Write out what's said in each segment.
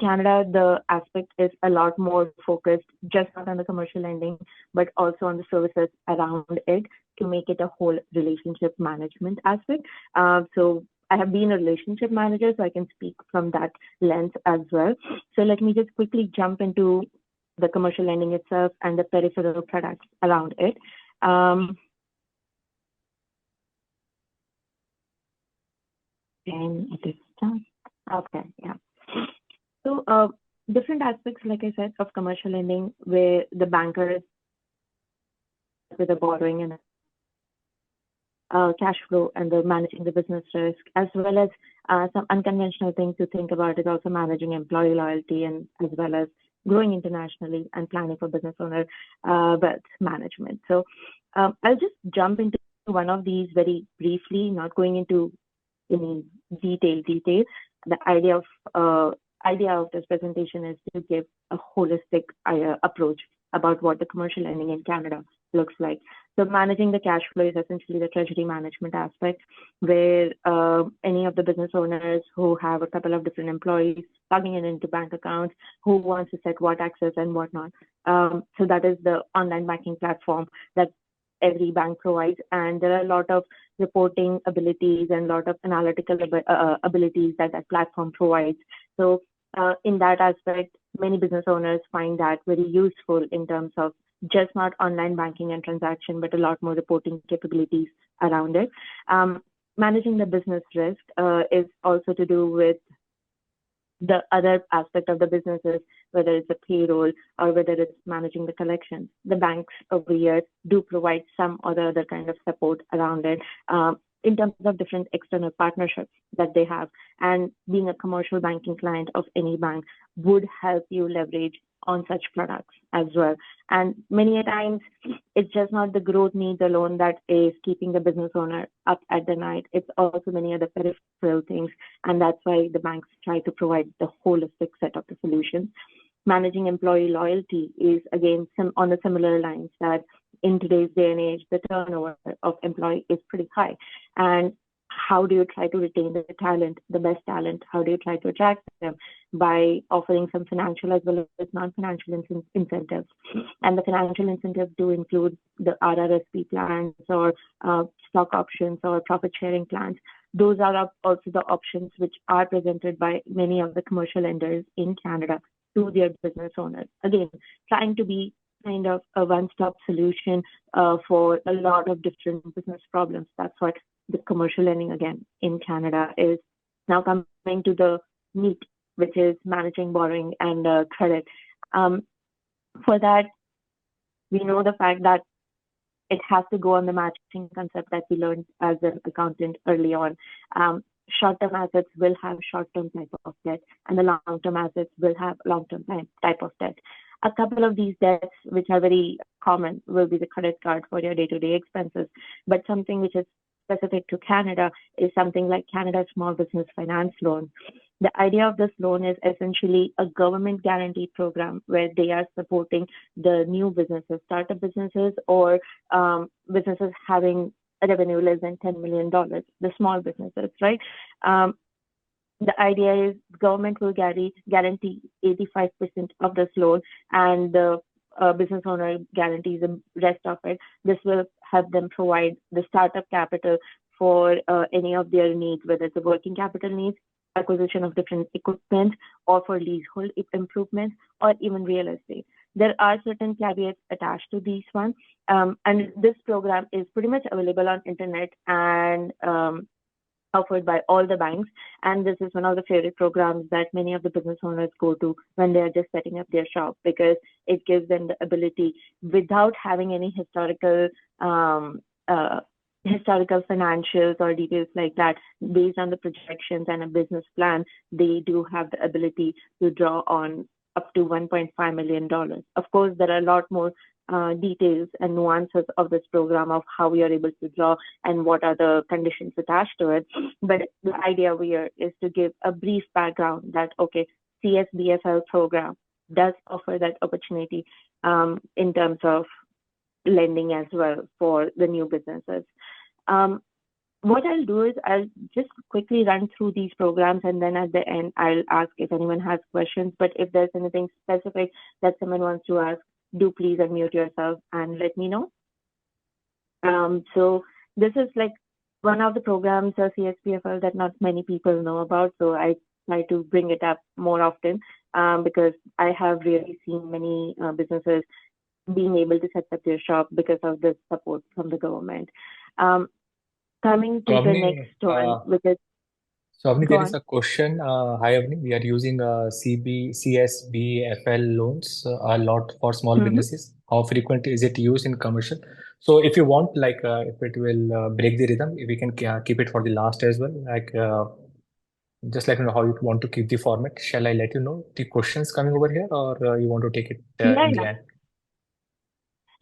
Canada, the aspect is a lot more focused, just not on the commercial lending, but also on the services around it to make it a whole relationship management aspect. So I have been a relationship manager, so I can speak from that lens as well. So let me just quickly jump into the commercial lending itself and the peripheral products around it. And it is done. Okay, yeah. So different aspects, like I said, of commercial lending, where the banker is with the borrowing and cash flow and the managing the business risk, as well as some unconventional things to think about is also managing employee loyalty and as well as growing internationally and planning for business owner wealth management. So I'll just jump into one of these very briefly, not going into any detail. The idea of this presentation is to give a holistic approach about what the commercial lending in Canada looks like. So managing the cash flow is essentially the treasury management aspect, where any of the business owners who have a couple of different employees plugging it into bank accounts, who wants to set what access and whatnot. So that is the online banking platform that every bank provides, and there are a lot of reporting abilities and a lot of analytical abilities that platform provides. So in that aspect, many business owners find that very useful in terms of just not online banking and transaction, but a lot more reporting capabilities around it. Managing the business risk is also to do with the other aspect of the businesses, whether it's the payroll or whether it's managing the collections. The banks over here do provide some or the other kind of support around it in terms of different external partnerships that they have. And being a commercial banking client of any bank would help you leverage on such products as well. And many a times, it's just not the growth needs alone that is keeping the business owner up at the night. It's also many other peripheral things. And that's why the banks try to provide the holistic set of the solutions. Managing employee loyalty is, again, on the similar lines that in today's day and age, the turnover of employee is pretty high. And how do you try to retain the talent, the best talent? How do you try to attract them? By offering some financial as well as non-financial incentives. And the financial incentives do include the RRSP plans or stock options or profit sharing plans. Those are also the options which are presented by many of the commercial lenders in Canada to their business owners. Again, trying to be kind of a one-stop solution for a lot of different business problems. That's what the commercial lending, again, in Canada is. Now coming to the meat, which is managing borrowing and credit. For that, we know the fact that it has to go on the matching concept that we learned as an accountant early on. Short-term assets will have short-term type of debt, and the long-term assets will have long-term type of debt. A couple of these debts, which are very common, will be the credit card for your day-to-day expenses. But something which is specific to Canada is something like Canada Small Business Finance Loan. The idea of this loan is essentially a government guaranteed program where they are supporting the new businesses, startup businesses, or businesses having a revenue less than $10 million, the small businesses, right? The idea is government will guarantee 85% of this loan, and the business owner guarantees the rest of it. This will help them provide the startup capital for any of their needs, whether it's a working capital needs, acquisition of different equipment, or for leasehold improvements, or even real estate. There are certain caveats attached to these ones, and this program is pretty much available on internet and offered by all the banks. And this is one of the favorite programs that many of the business owners go to when they are just setting up their shop, because it gives them the ability, without having any historical financials or details like that, based on the projections and a business plan, they do have the ability to draw on up to $1.5 million. Of course, there are a lot more details and nuances of this program of how we are able to draw and what are the conditions attached to it. But the idea here is to give a brief background that, okay, CSBFL program does offer that opportunity in terms of lending as well for the new businesses. what I'll do is I'll just quickly run through these programs, and then at the end I'll ask if anyone has questions. But if there's anything specific that someone wants to ask, do please unmute yourself and let me know. So this is like one of the programs, CSPFL, that not many people know about. So I try to bring it up more often because I have really seen many businesses being able to set up their shop because of the support from the government. Coming So to the Avni, next one, which is go there is on. a question. Hi Avni, we are using CSBFL loans a lot for small Mm-hmm. businesses. How frequent is it used in commercial? So if you want, like, if it will break the rhythm, we can keep it for the last as well. Like, just let me know how you want to keep the format. Shall I let you know the questions coming over here, or you want to take it Yeah, in the yeah. end?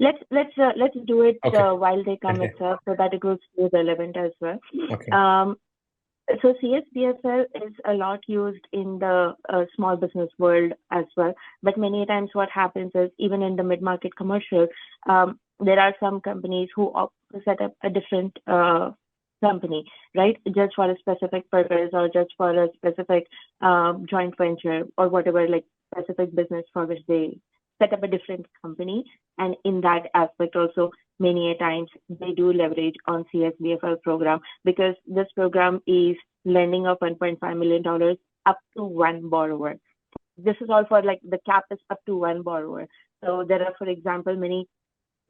Let's do it Okay. while they come Okay. itself, so that it will stay relevant as well. Okay. So CSBFL is a lot used in the small business world as well. But many times what happens is even in the mid-market commercial, there are some companies who opt to set up a different company, right? Just for a specific purpose or just for a specific joint venture or whatever, like specific business for which they set up a different company. And in that aspect also, many a times they do leverage on CSBFL program because this program is lending of $1.5 million up to one borrower. This is all for like the cap is up to one borrower. So there are, for example, many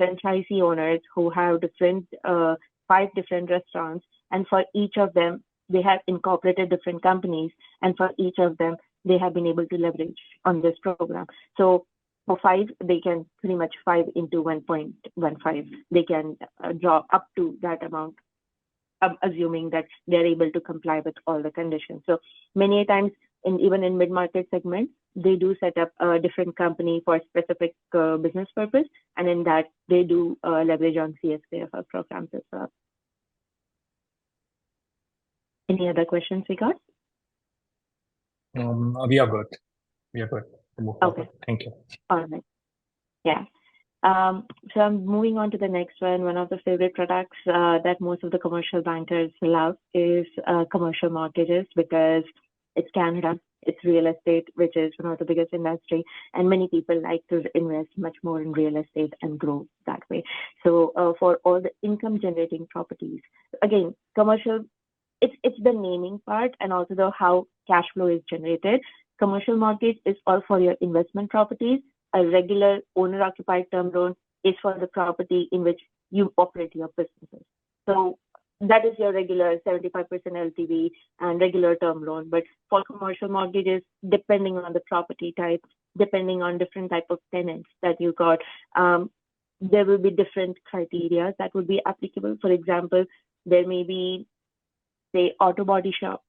franchisee owners who have different 5 different restaurants, and for each of them they have incorporated different companies, and for each of them they have been able to leverage on this program. So for 5, they can pretty much 5 into 1.15. They can draw up to that amount, assuming that they're able to comply with all the conditions. So many times, even in mid-market segments, they do set up a different company for specific business purpose, and in that they do leverage on CSPFL programs as well. Any other questions we got? We are good. We are good to move forward. Okay. Thank you. All right. Yeah. So I'm moving on to the next one. One of the favorite products that most of the commercial bankers love is commercial mortgages because it's Canada, it's real estate, which is one of the biggest industry, and many people like to invest much more in real estate and grow that way. So for all the income generating properties, again, commercial, it's the naming part and also the how cash flow is generated. Commercial mortgage is all for your investment properties. A regular owner-occupied term loan is for the property in which you operate your businesses. So that is your regular 75% LTV and regular term loan. But for commercial mortgages, depending on the property type, depending on different type of tenants that you got, there will be different criteria that would be applicable. For example, there may be, say, auto body shop,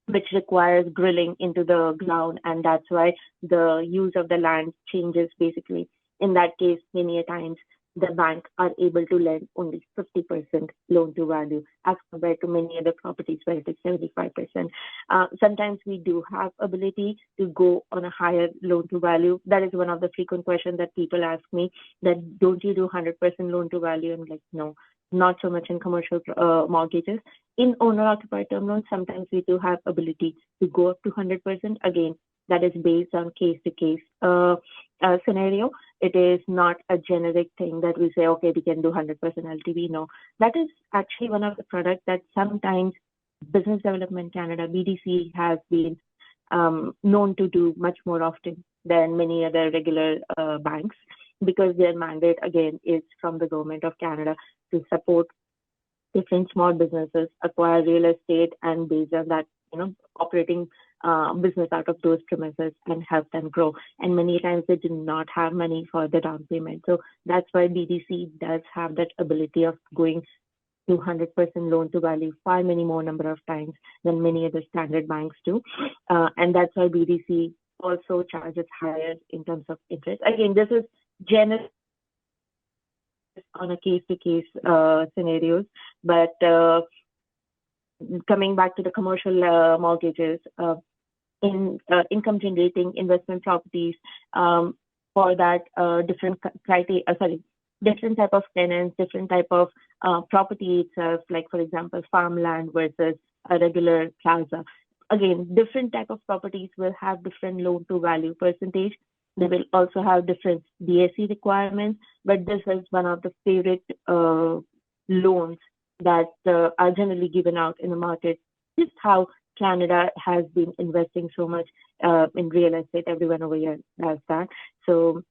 which requires drilling into the ground, and that's why the use of the land changes basically. In that case, many a times the bank are able to lend only 50% loan to value as compared to many other properties where it is 75%. Sometimes we do have ability to go on a higher loan to value. That is one of the frequent questions that people ask me, that don't you do 100% loan to value? I'm like, no, not so much in commercial mortgages. In owner-occupied term loans, sometimes we do have ability to go up to 100%. Again, that is based on case-to-case scenario. It is not a generic thing that we say, okay, we can do 100% LTV. No, that is actually one of the products that sometimes Business Development Canada, BDC, has been known to do much more often than many other regular banks, because their mandate, again, is from the Government of Canada to support different small businesses acquire real estate and based on that, operating business out of those premises and help them grow. And many times they do not have money for the down payment. So that's why BDC does have that ability of going to 100% loan to value far many more number of times than many other standard banks do. And that's why BDC also charges higher in terms of interest. Again, this is general on a case-to-case scenarios, but coming back to the commercial mortgages, in income generating investment properties, for that different criteria, different type of tenants, different type of property itself, like for example, farmland versus a regular plaza. Again, different type of properties will have different loan to value percentage. They will also have different DSC requirements, but this is one of the favorite loans that are generally given out in the market. Just how Canada has been investing so much in real estate. Everyone over here does that. So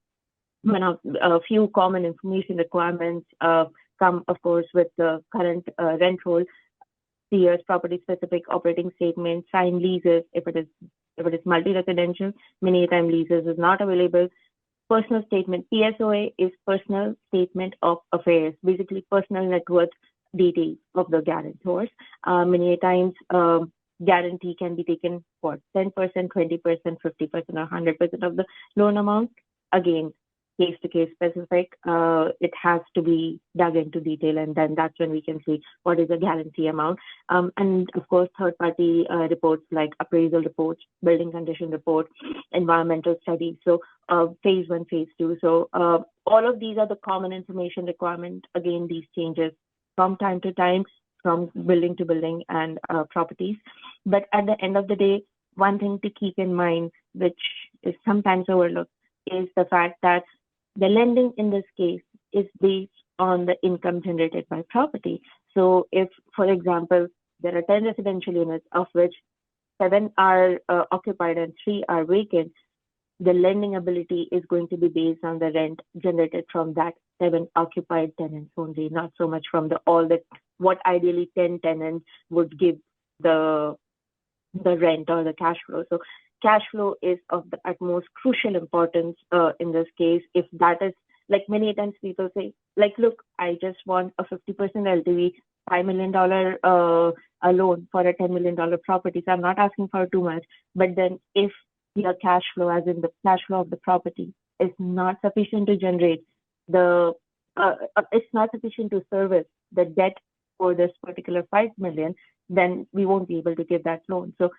one of a few common information requirements come, of course, with the current rent roll, 3 years property specific operating statement, signed leases if it is multi-residential. Many time leases is not available. Personal statement, PSOA is personal statement of affairs, basically personal net worth details of the guarantors. Many times guarantee can be taken for 10%, 20%, 50%, or 100% of the loan amount. Again, case to case specific, it has to be dug into detail, and then that's when we can see what is the guarantee amount. And of course, third party reports like appraisal reports, building condition report, environmental studies. So phase 1, phase 2. So all of these are the common information requirement. Again, these changes from time to time, from building to building and properties. But at the end of the day, one thing to keep in mind, which is sometimes overlooked, is the fact that the lending in this case is based on the income generated by property. So if, for example, there are 10 residential units, of which 7 are occupied and 3 are vacant, the lending ability is going to be based on the rent generated from that 7 occupied tenants only, not so much from what ideally 10 tenants would give the rent or the cash flow. So cash flow is of the utmost crucial importance in this case. If that is, like many times people say, like, look, I just want a 50% LTV, $5 million a loan for a $10 million property. So I'm not asking for too much. But then if your cash flow, as in the cash flow of the property, is not sufficient to generate it's not sufficient to service the debt for this particular 5 million, then we won't be able to give that loan. So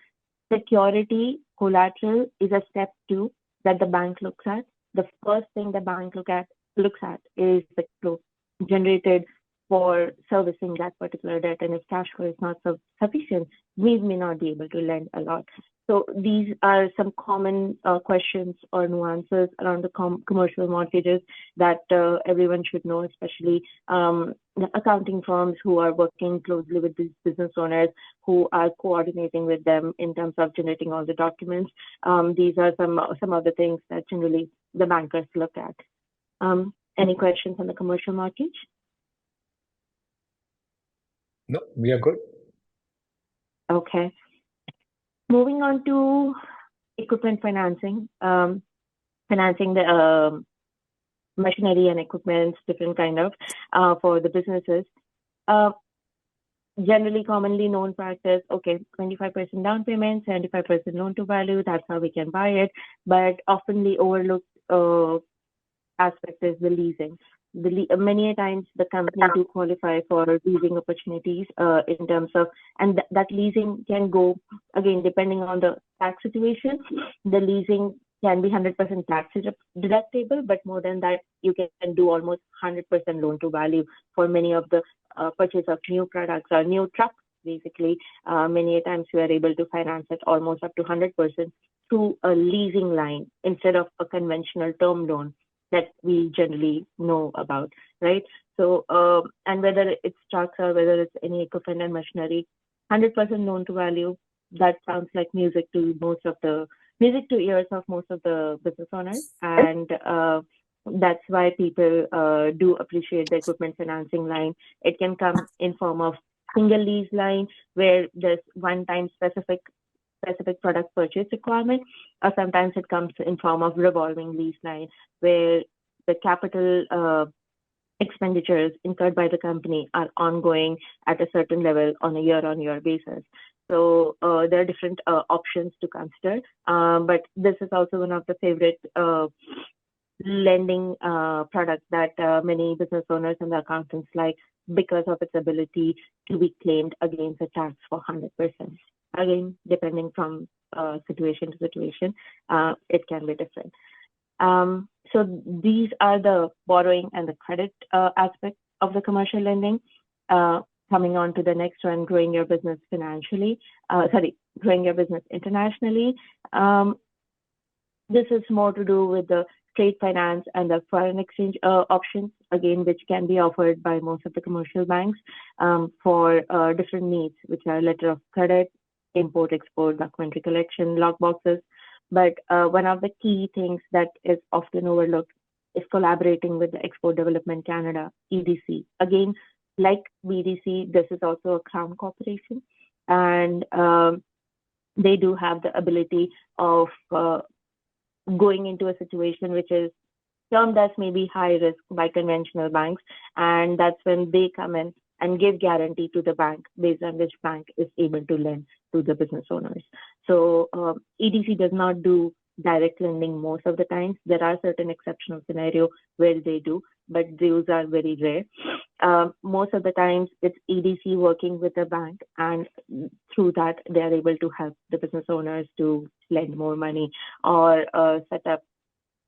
security, collateral is a step 2 that the bank looks at. The first thing the bank looks at is the flow generated for servicing that particular debt. And if cash flow is not sufficient, we may not be able to lend a lot. So these are some common questions or nuances around the commercial mortgages that everyone should know, especially the accounting firms who are working closely with these business owners, who are coordinating with them in terms of generating all the documents. These are some of the things that generally the bankers look at. Any questions on the commercial mortgage? No, we are good. Okay. Moving on to equipment financing, financing the machinery and equipment, different kind of for the businesses. Generally, commonly known practice, okay, 25% down payment, 75% loan to value, that's how we can buy it. But often the overlooked aspect is the leasing. Many times the company do qualify for leasing opportunities in terms of, and that leasing can go, again, depending on the tax situation, the leasing can be 100% tax deductible, but more than that, you can do almost 100% loan to value for many of the purchase of new products or new trucks. Basically, many times we are able to finance it almost up to 100% through a leasing line instead of a conventional term loan that we generally know about, right? So, and whether it's trucks or whether it's any equipment and machinery, 100% loan to value, that sounds like music to ears of most of the business owners. And that's why people do appreciate the equipment financing line. It can come in form of single lease line where there's one-time specific product purchase requirement, or sometimes it comes in form of revolving lease line where the capital expenditures incurred by the company are ongoing at a certain level on a year-on-year basis. So there are different options to consider, but this is also one of the favorite lending products that many business owners and the accountants like because of its ability to be claimed against a tax for 100%. Again, depending from situation to situation, it can be different. So these are the borrowing and the credit aspect of the commercial lending. Coming on to the next one, growing your business financially. Growing your business internationally. This is more to do with the trade finance and the foreign exchange options, again, which can be offered by most of the commercial banks for different needs, which are letter of credit, import, export, documentary collection, lockboxes. But one of the key things that is often overlooked is collaborating with the Export Development Canada, EDC. Again, like BDC, this is also a crown corporation, and they do have the ability of going into a situation which is termed as maybe high risk by conventional banks, and that's when they come in and give guarantee to the bank based on which bank is able to lend to the business owners. So EDC does not do direct lending most of the times. There are certain exceptional scenarios where they do, but those are very rare. Most of the times it's EDC working with the bank, and through that they are able to help the business owners to lend more money or set up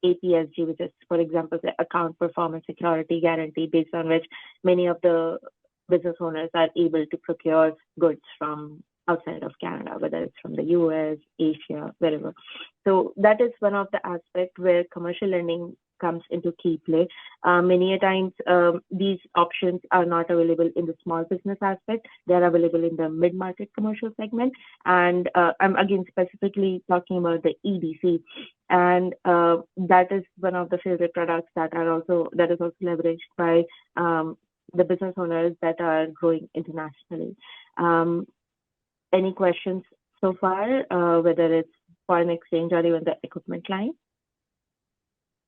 APSG, which is, for example, the account performance security guarantee, based on which many of the business owners are able to procure goods from outside of Canada, whether it's from the US, Asia, wherever. So that is one of the aspects where commercial lending comes into key play. Many a times, these options are not available in the small business aspect. They are available in the mid-market commercial segment. And I'm again specifically talking about the EDC. And that is one of the favorite products that is also leveraged by the business owners that are growing internationally. Any questions so far, whether it's foreign exchange or even the equipment line?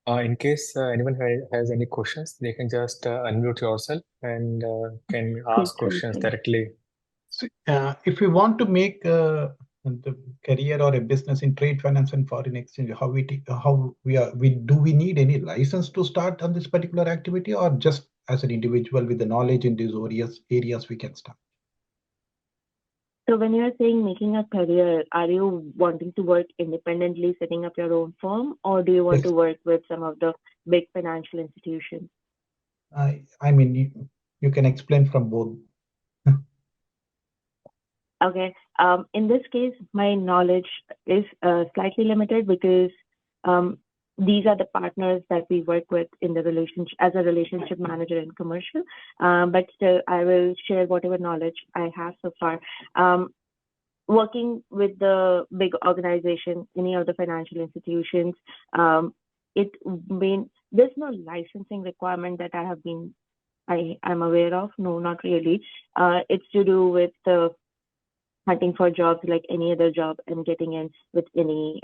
In case anyone has any questions, they can just unmute yourself and can ask questions directly. So, if we want to make the career or a business in trade finance and foreign exchange, do we need any license to start on this particular activity, or just as an individual with the knowledge in these areas we can start? So when you're saying making a career, are you wanting to work independently, setting up your own firm, or do you want to work with some of the big financial institutions? I mean, you can explain from both. Okay. In this case, my knowledge is slightly limited because these are the partners that we work with in the relationship as a relationship manager in commercial. But still, I will share whatever knowledge I have so far. Working with the big organization, any of the financial institutions, there's no licensing requirement that I'm aware of. No, not really. It's to do with the hunting for jobs like any other job and getting in with any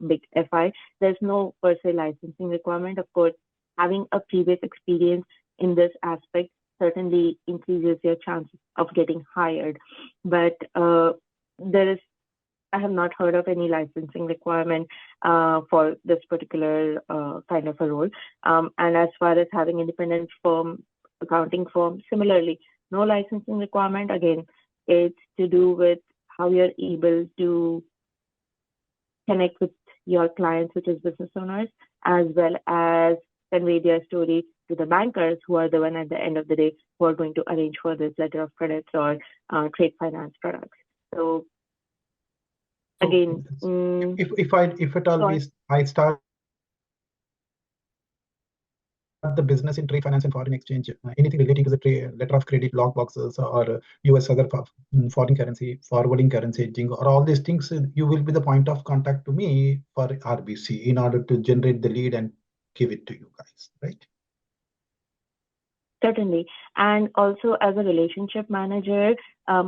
big FI. There's no per se licensing requirement. Of course, having a previous experience in this aspect certainly increases your chances of getting hired. But I have not heard of any licensing requirement for this particular kind of a role. And as far as having independent firm, accounting firm, similarly, no licensing requirement. Again, it's to do with how you're able to connect with your clients, which is business owners, as well as convey their story to the bankers, who are the one at the end of the day who are going to arrange for this letter of credits or trade finance products. So again, if at all I start the business in trade finance and foreign exchange, anything relating to the letter of credit, lock boxes, or US other foreign currency, forwarding currency hedging, or all these things, you will be the point of contact to me for RBC in order to generate the lead and give it to you guys, right? Certainly. And also as a relationship manager, I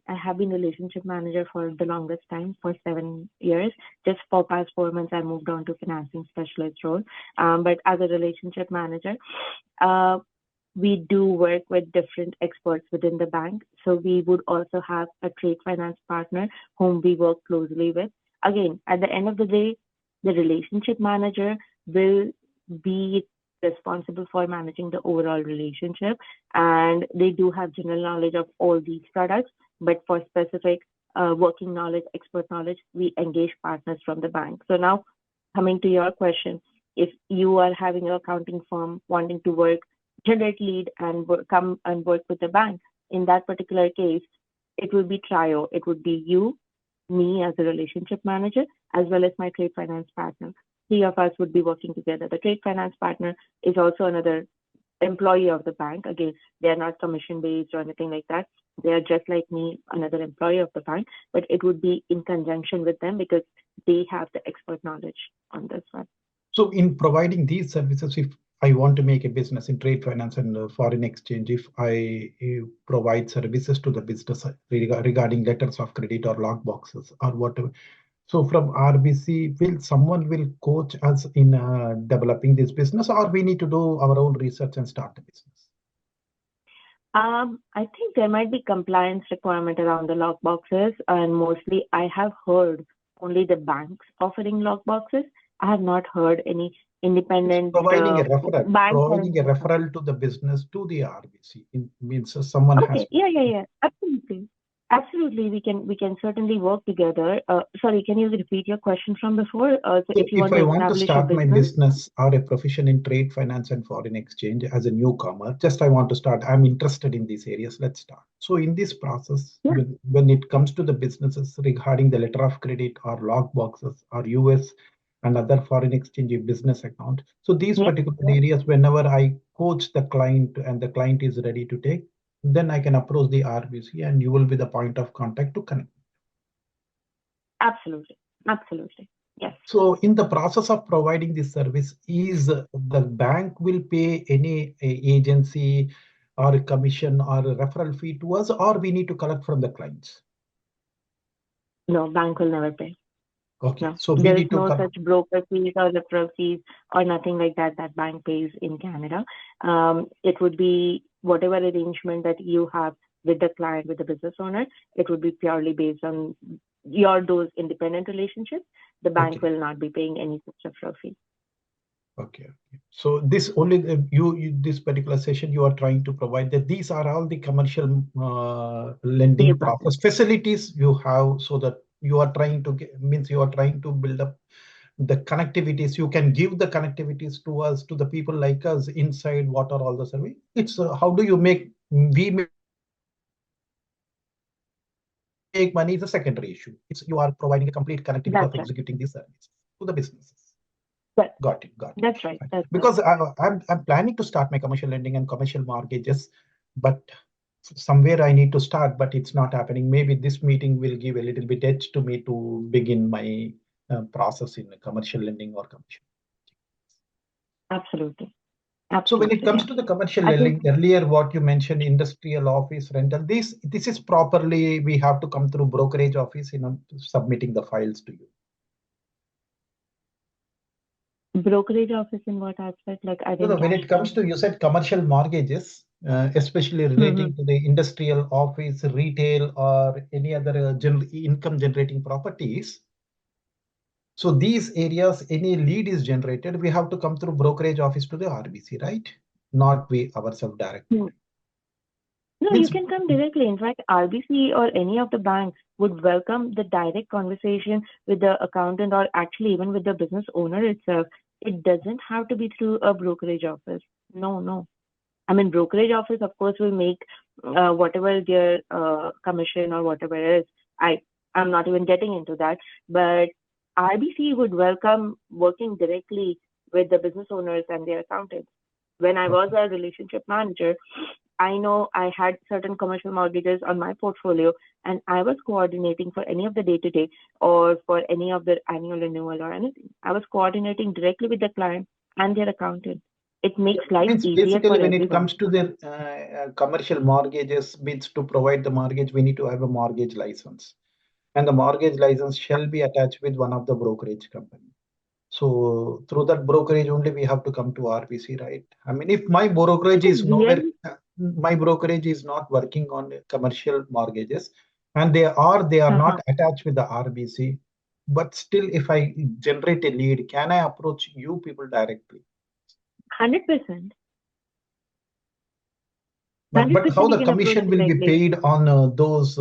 have been relationship manager for the longest time, for 7 years. Just for past 4 months, I moved on to financing specialist role. But as a relationship manager, we do work with different experts within the bank. So we would also have a trade finance partner whom we work closely with. Again, at the end of the day, the relationship manager will be responsible for managing the overall relationship, and they do have general knowledge of all these products, but for specific working knowledge, expert knowledge, we engage partners from the bank. So now coming to your question, If you are having an accounting firm wanting to generate lead and come and work with the bank, in that particular case, it will be trio. It would be you, me as a relationship manager, as well as my trade finance partner. Three of us would be working together. The trade finance partner is also another employee of the bank. Again, they are not commission based or anything like that. They are just like me, another employee of the bank, but it would be in conjunction with them because they have the expert knowledge on this one. So in providing these services, if I want to make a business in trade finance and foreign exchange, if I provide services to the business regarding letters of credit or log boxes or whatever, so from RBC, someone will coach us in developing this business, or we need to do our own research and start the business? I think there might be compliance requirement around the log boxes, and mostly I have heard only the banks offering log boxes. I have not heard any independent providing a referral to the business to the RBC. It means someone has. Yeah, absolutely. We can certainly work together. Sorry, can you repeat your question from before? So if I want to start my business or a profession in trade finance and foreign exchange as a newcomer, just I want to start. I'm interested in these areas. Let's start. So in this process, when it comes to the businesses regarding the letter of credit or log boxes or US and other foreign exchange business account. So these particular areas, whenever I coach the client and the client is ready to take, then I can approach the RBC and you will be the point of contact to connect. Absolutely. Yes. So in the process of providing this service, is the bank will pay any agency or a commission or a referral fee to us, or we need to collect from the clients? No, bank will never pay. Okay, no. So there is no such broker fees or referral fees or nothing like that bank pays in Canada. It would be whatever arrangement that you have with the client, with the business owner, it would be purely based on those independent relationships. The bank will not be paying any such referral fee. Okay. So this only this particular session you are trying to provide that these are all the commercial lending process facilities you have, so that you are trying to build up the connectivities. You can give the connectivities to us, to the people like us inside what are all the service. It's how do you make money is a secondary issue. It's you are providing a complete connectivity of executing these services to the businesses. Got it. That's right. Because I'm planning to start my commercial lending and commercial mortgages, but somewhere I need to start, but it's not happening. Maybe this meeting will give a little bit edge to me to begin my process in commercial lending or commercial. Absolutely. So when it comes to the commercial lending, earlier what you mentioned, industrial office rental, this is properly, we have to come through brokerage office, submitting the files to you. Brokerage office in what aspect? Like I didn't. When it comes to, you said commercial mortgages, especially relating to the industrial office, retail, or any other income generating properties. So these areas, any lead is generated, we have to come through brokerage office to the RBC, right? Not we ourselves directly. No, you can come directly. In fact, RBC or any of the banks would welcome the direct conversation with the accountant, or actually even with the business owner itself. It doesn't have to be through a brokerage office. No. I mean, brokerage office, of course, will make whatever their commission or whatever it is. I'm not even getting into that. But RBC would welcome working directly with the business owners and their accountants. When I was a relationship manager, I know I had certain commercial mortgages on my portfolio, and I was coordinating for any of the day-to-day or for any of the annual renewal or anything. I was coordinating directly with the client and their accountant. It makes life easier. Basically, when it comes to the commercial mortgages, means to provide the mortgage, we need to have a mortgage license. And the mortgage license shall be attached with one of the brokerage company. So through that brokerage only we have to come to RBC, right? I mean, if my brokerage is nowhere, my brokerage is not working on commercial mortgages, and they are not attached with the RBC, but still, if I generate a lead, can I approach you people directly? 100%. But how the commission will be paid on those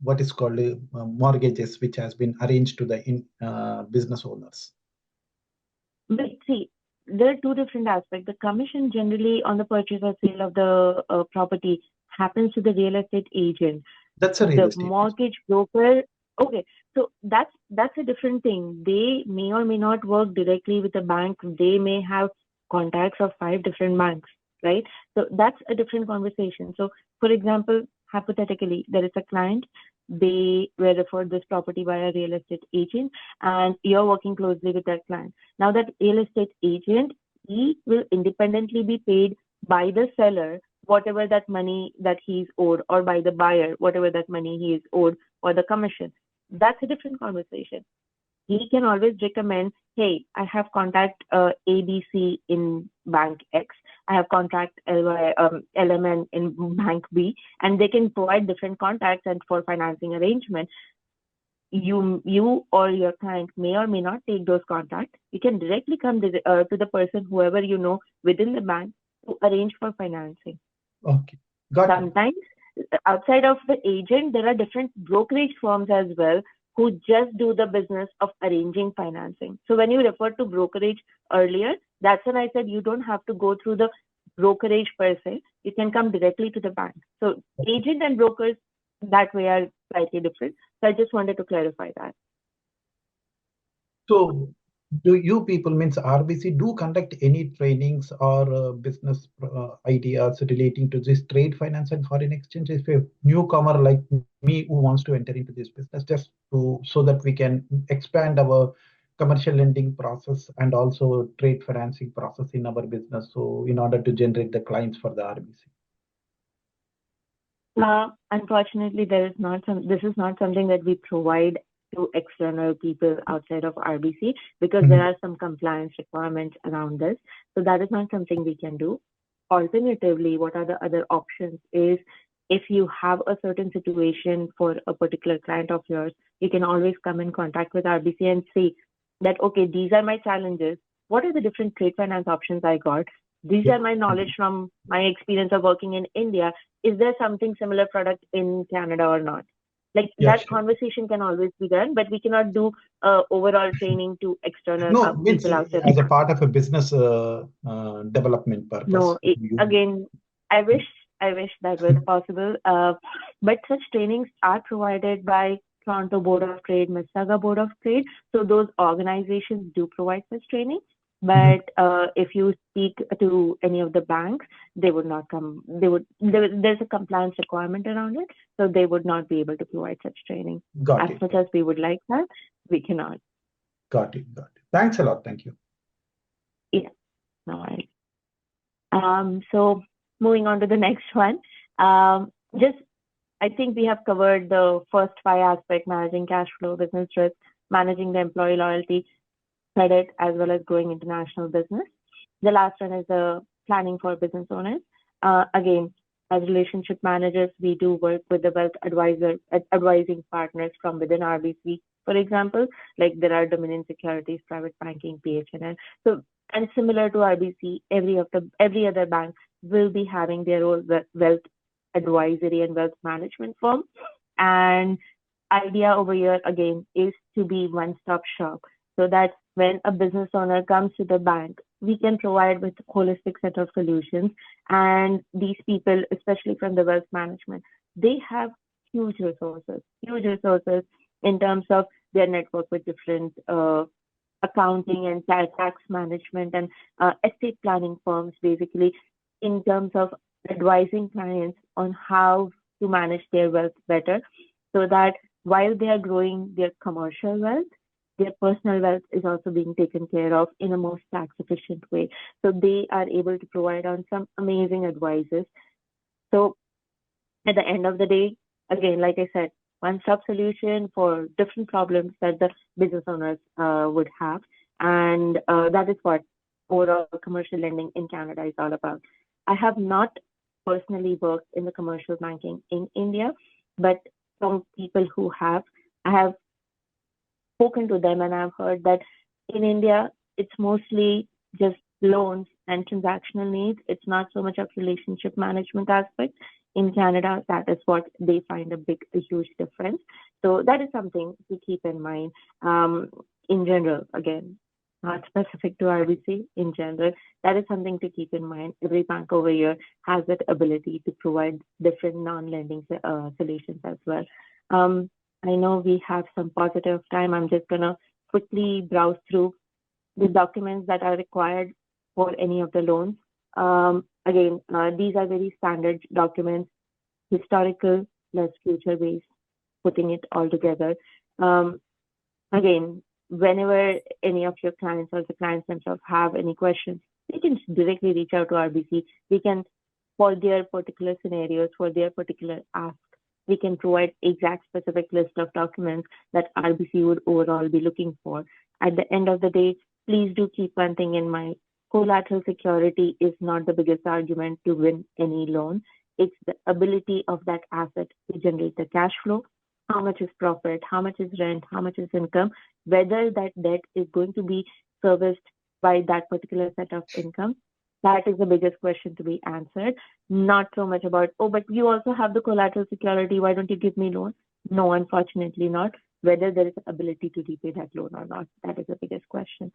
what is called mortgages which has been arranged to the business owners? But see, there are two different aspects. The commission generally on the purchase or sale of the property happens to the real estate agent. That's a real The estate. mortgage broker, okay, so that's a different thing. They may or may not work directly with the bank. They may have contacts of 5 different banks, right? So that's a different conversation. So, for example, hypothetically, there is a client. They were referred this property by a real estate agent, and you're working closely with that client. Now, that real estate agent, he will independently be paid by the seller whatever that money that he's owed, or by the buyer whatever that money he is owed, or the commission. That's a different conversation. He can always recommend, hey, I have contact ABC in bank X. I have contact LMN in bank B, and they can provide different contacts and for financing arrangement. You or your client may or may not take those contacts. You can directly come to the person, whoever you know within the bank, to arrange for financing. Okay, got it. Sometimes outside of the agent, there are different brokerage firms as well who just do the business of arranging financing. So when you referred to brokerage earlier, that's when I said you don't have to go through the brokerage per se. You can come directly to the bank. So agent and brokers that way are slightly different. So I just wanted to clarify that. So do you people, means RBC, do conduct any trainings or business ideas relating to this trade finance and foreign exchange? If a newcomer like me who wants to enter into this business, just so that we can expand our commercial lending process and also trade financing process in our business, so in order to generate the clients for the RBC. Unfortunately, this is not something that we provide to external people outside of RBC, because there are some compliance requirements around this. So that is not something we can do. Alternatively, what are the other options is, if you have a certain situation for a particular client of yours, you can always come in contact with RBC and say that, okay, these are my challenges. What are the different trade finance options I got? These are my knowledge from my experience of working in India. Is there something similar product in Canada or not? Like that conversation can always be done, but we cannot do overall training to external people outside. As a part of a business development purpose. No, again, I wish that was possible. But such trainings are provided by Toronto Board of Trade, Mississauga Board of Trade. So those organizations do provide such training. But if you speak to any of the banks, they would not come. There's a compliance requirement around it, so they would not be able to provide such training. As much as we would like that, we cannot. Got it. Thanks a lot. Thank you. Yeah, no worries. So moving on to the next one. I think we have covered the first 5 aspects: managing cash flow, business risk, managing the employee loyalty, credit, as well as growing international business. The last one is the planning for business owners. Again, as relationship managers, we do work with the wealth advising partners from within RBC, for example, like there are Dominion Securities, Private Banking, PHNL. So, and similar to RBC, every other bank will be having their own wealth advisory and wealth management firm. And idea over here again is to be one-stop shop, so that when a business owner comes to the bank, we can provide with a holistic set of solutions. And these people, especially from the wealth management, they have huge resources in terms of their network with different accounting and tax management and estate planning firms, basically, in terms of advising clients on how to manage their wealth better, so that while they are growing their commercial wealth, their personal wealth is also being taken care of in a most tax efficient way. So they are able to provide on some amazing advices. So at the end of the day, again, like I said, one-stop solution for different problems that the business owners would have. And that is what overall commercial lending in Canada is all about. I have not personally worked in the commercial banking in India, but from people who have, I have spoken to them and I've heard that in India, it's mostly just loans and transactional needs. It's not so much of relationship management aspect. In Canada, that is what they find a huge difference. So that is something to keep in mind in general, again. not specific to RBC in general. That is something to keep in mind. Every bank over here has that ability to provide different non-lending solutions as well. I know we have some positive time. I'm just going to quickly browse through the documents that are required for any of the loans. Again, these are very standard documents, historical plus future-based, putting it all together. Again, whenever any of your clients or the clients themselves have any questions, they can directly reach out to RBC. We can, for their particular scenarios, for their particular ask, we can provide exact specific list of documents that RBC would overall be looking for. At the end of the day, please do keep one thing in mind. Collateral security is not the biggest argument to win any loan. It's the ability of that asset to generate the cash flow. How much is profit? How much is rent? How much is income? Whether that debt is going to be serviced by that particular set of income. That is the biggest question to be answered. Not so much about, oh, but you also have the collateral security. Why don't you give me loan? No, unfortunately not. Whether there is ability to repay that loan or not. That is the biggest question.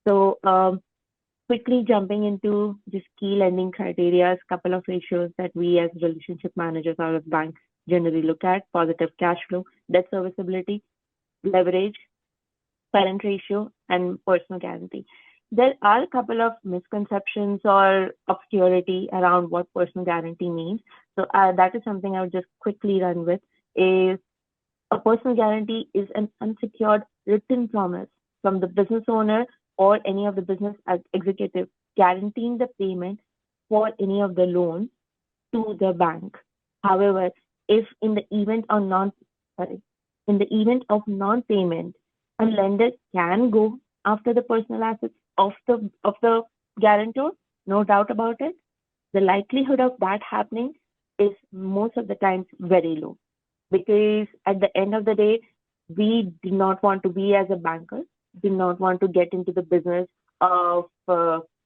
So quickly jumping into just key lending criteria, couple of ratios that we as relationship managers out of banks generally look at: positive cash flow, debt serviceability, leverage, parent ratio, and personal guarantee. There are a couple of misconceptions or obscurity around what personal guarantee means. So that is something I would just quickly run with. Is a personal guarantee is an unsecured written promise from the business owner or any of the business executive guaranteeing the payment for any of the loans to the bank. However, if in the event of non-payment, a lender can go after the personal assets of the guarantor, no doubt about it. The likelihood of that happening is most of the times very low, because at the end of the day, we do not want to be, as a banker, do not want to get into the business of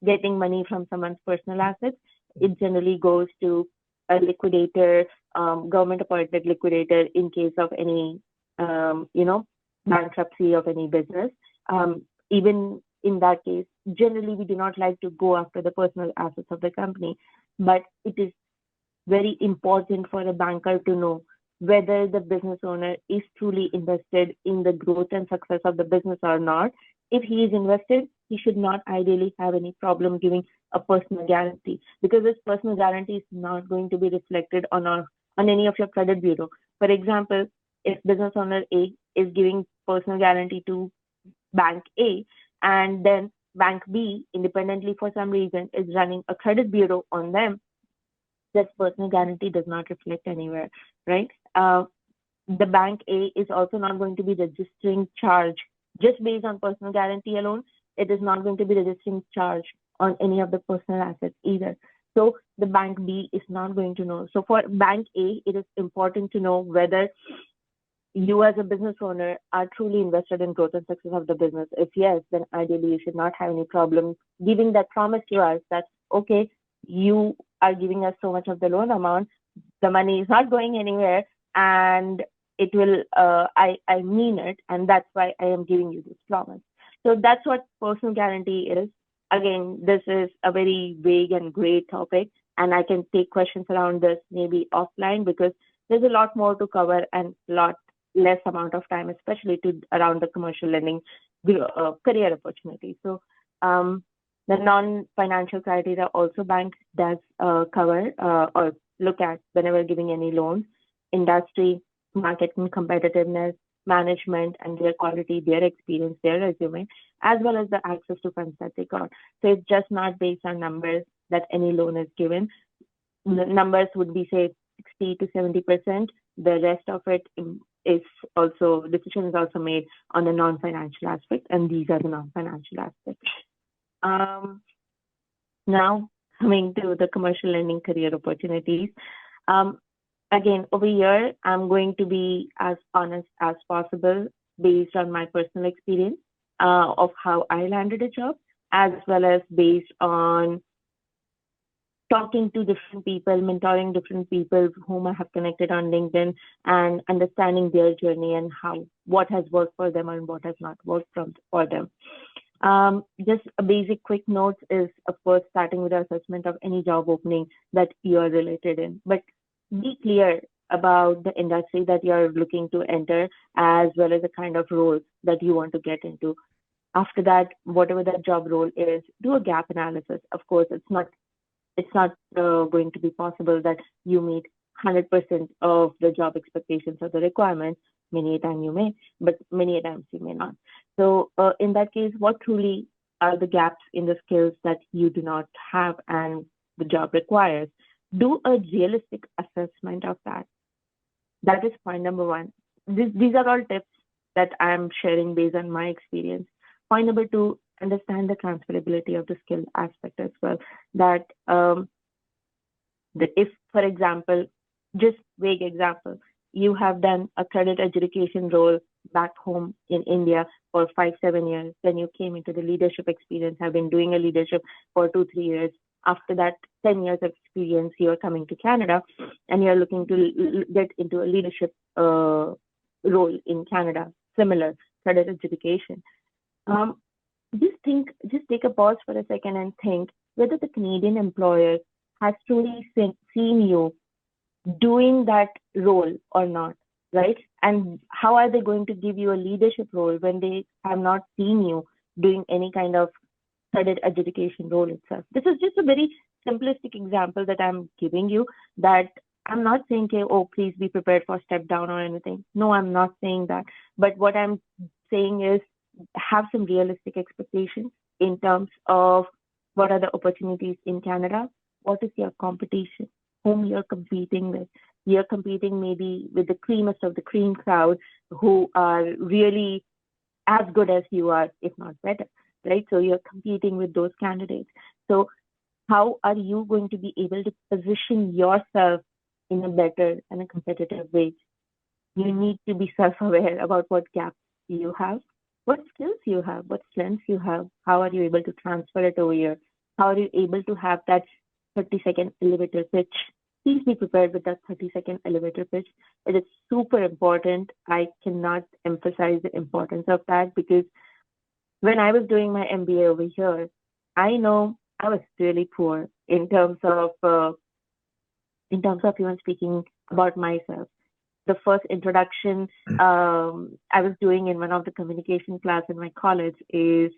getting money from someone's personal assets. It generally goes to a liquidator, government appointed liquidator in case of any, bankruptcy of any business. Even in that case, generally we do not like to go after the personal assets of the company, but it is very important for a banker to know whether the business owner is truly invested in the growth and success of the business or not. If he is invested, he should not ideally have any problem giving a personal guarantee, because this personal guarantee is not going to be reflected on any of your credit bureau. For example, if business owner A is giving personal guarantee to bank A, and then bank B independently for some reason is running a credit bureau on them, this personal guarantee does not reflect anywhere, right? The bank A is also not going to be registering charge just based on personal guarantee alone. It is not going to be registering charge on any of the personal assets either. So the bank B is not going to know. So for bank A, it is important to know whether you as a business owner are truly invested in growth and success of the business. If yes, then ideally you should not have any problem giving that promise to us that, okay, you are giving us so much of the loan amount, the money is not going anywhere, and it will, I mean it, and that's why I am giving you this promise. So that's what personal guarantee is. Again, this is a very vague and gray topic, and I can take questions around this maybe offline, because there's a lot more to cover and a lot less amount of time, especially around the commercial lending career opportunity. So the non-financial criteria also bank does cover or look at whenever giving any loans: industry, market and competitiveness, management and their quality, their experience, their resume, as well as the access to funds that they got. So it's just not based on numbers that any loan is given. The numbers would be, say, 60 to 70%. The rest of it is also, decision is also made on the non-financial aspect, and these are the non-financial aspects. Now, coming to the commercial lending career opportunities. Again, over here, I'm going to be as honest as possible based on my personal experience of how I landed a job, as well as based on talking to different people, mentoring different people whom I have connected on LinkedIn, and understanding their journey and what has worked for them and what has not worked for them. Just a basic quick note is, of course, starting with the assessment of any job opening that you are related in. But be clear about the industry that you are looking to enter, as well as the kind of roles that you want to get into. After that, whatever that job role is, do a gap analysis. Of course, it's not going to be possible that you meet 100% of the job expectations or the requirements. Many a time you may, but many a times you may not. So in that case, what truly are the gaps in the skills that you do not have and the job requires? Do a realistic assessment of that. That is point number one. These are all tips that I'm sharing based on my experience. Point number two, understand the transferability of the skill aspect as well. That if, for example, just vague example, you have done a credit adjudication role back home in India for 5-7 years, then you came into the leadership experience, have been doing a leadership for 2-3 years. After that 10 years of experience, you are coming to Canada and you're looking to get into a leadership role in Canada, similar credit adjudication. Just take a pause for a second and think whether the Canadian employer has truly seen you doing that role or not, right? And how are they going to give you a leadership role when they have not seen you doing any kind of credit adjudication role itself? This is just a very simplistic example that I'm giving you, that I'm not saying, oh, please be prepared for step down or anything. No, I'm not saying that. But what I'm saying is have some realistic expectations in terms of what are the opportunities in Canada, what is your competition, whom you're competing with. You're competing maybe with the creamest of the cream crowd who are really as good as you are, if not better, right? So you're competing with those candidates. So how are you going to be able to position yourself in a better and a competitive way? You need to be self-aware about what gaps you have, what skills you have, what strengths you have. How are you able to transfer it over here? How are you able to have that 30-second elevator pitch? Please be prepared with that 30-second elevator pitch. It is super important. I cannot emphasize the importance of that, because when I was doing my MBA over here, I know I was really poor in terms of even speaking about myself. The first introduction I was doing in one of the communication class in my college is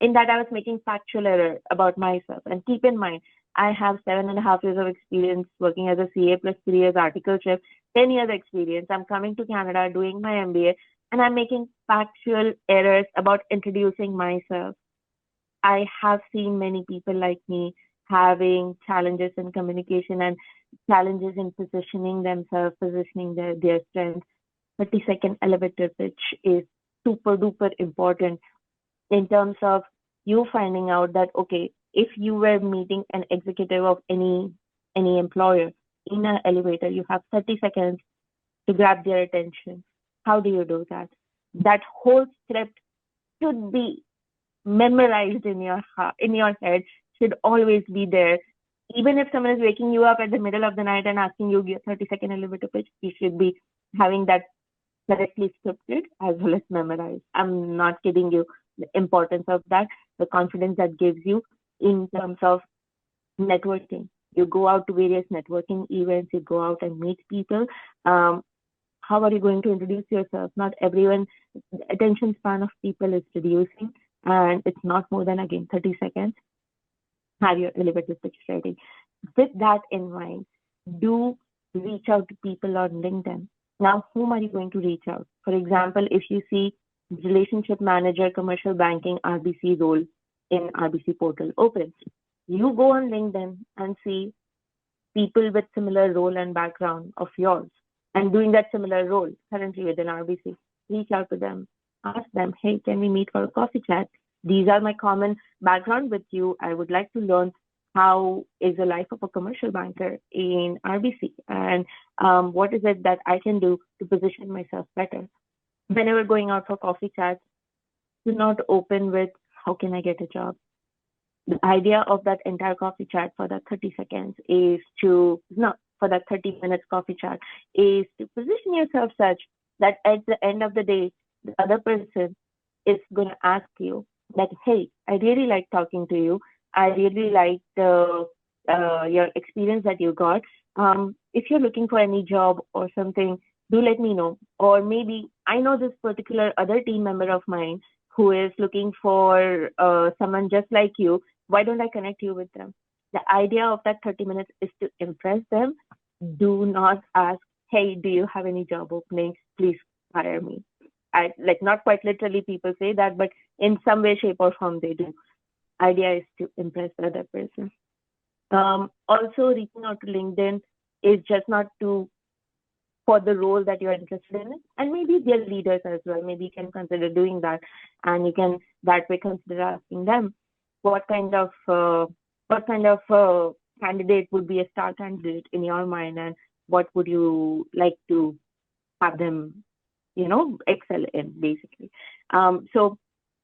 in that I was making factual error about myself. And keep in mind, I have 7.5 years of experience working as a CA plus 3 years articleship, 10 years experience. I'm coming to Canada doing my MBA, and I'm making factual errors about introducing myself. I have seen many people like me having challenges in communication and challenges in positioning themselves, positioning their strengths. 30-second elevator pitch is super duper important in terms of you finding out that, okay, if you were meeting an executive of any employer in an elevator, you have 30 seconds to grab their attention. How do you do that? That whole script should be memorized in your head, should always be there. Even if someone is waking you up at the middle of the night and asking you a 30-second elevator pitch, you should be having that correctly scripted as well as memorized. I'm not kidding you. The importance of that, the confidence that gives you in terms of networking. You go out to various networking events, you go out and meet people. How are you going to introduce yourself? Not everyone, the attention span of people is reducing, and it's not more than, again, 30 seconds. Have your elevator pitch ready. With that in mind, do reach out to people on LinkedIn. Now, whom are you going to reach out? For example, if you see relationship manager, commercial banking, RBC role in RBC portal open, you go on LinkedIn and see people with similar role and background of yours and doing that similar role currently within RBC. Reach out to them, ask them, hey, can we meet for a coffee chat? These are my common background with you. I would like to learn how is the life of a commercial banker in RBC, and what is it that I can do to position myself better. Whenever going out for coffee chats, do not open with how can I get a job. The idea of that entire coffee chat for that 30 seconds is to, no, for that 30 minutes coffee chat is to position yourself such that at the end of the day, the other person is going to ask you that, hey, I really like talking to you. I really like your experience that you got. If you're looking for any job or something, do let me know. Or maybe I know this particular other team member of mine who is looking for someone just like you. Why don't I connect you with them? The idea of that 30 minutes is to impress them. Do not ask, hey, do you have any job openings? Please hire me. I like not quite literally people say that, but in some way, shape, or form they do. Idea is to impress the other person. Also, reaching out to LinkedIn is just not to for the role that you're interested in, and maybe their leaders as well. Maybe you can consider doing that, and you can that way consider asking them what kind of candidate would be a star candidate in your mind, and what would you like to have them, excel in basically. So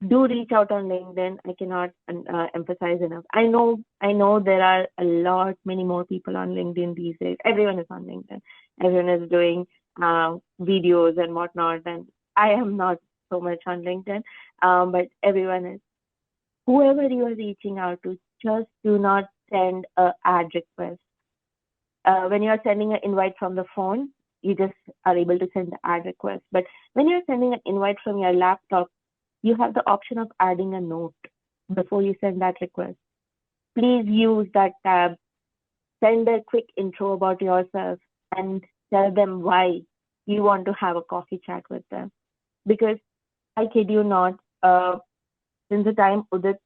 do reach out on LinkedIn. I cannot emphasize enough. I know there are many more people on LinkedIn these days. Everyone is on LinkedIn. Everyone is doing videos and whatnot. And I am not so much on LinkedIn, but everyone is. Whoever you are reaching out to, just do not send an ad request. When you are sending an invite from the phone, you just are able to send the ad request. But when you're sending an invite from your laptop, you have the option of adding a note before you send that request. Please use that tab. Send a quick intro about yourself and tell them why you want to have a coffee chat with them. Because I kid you not, since the time Udit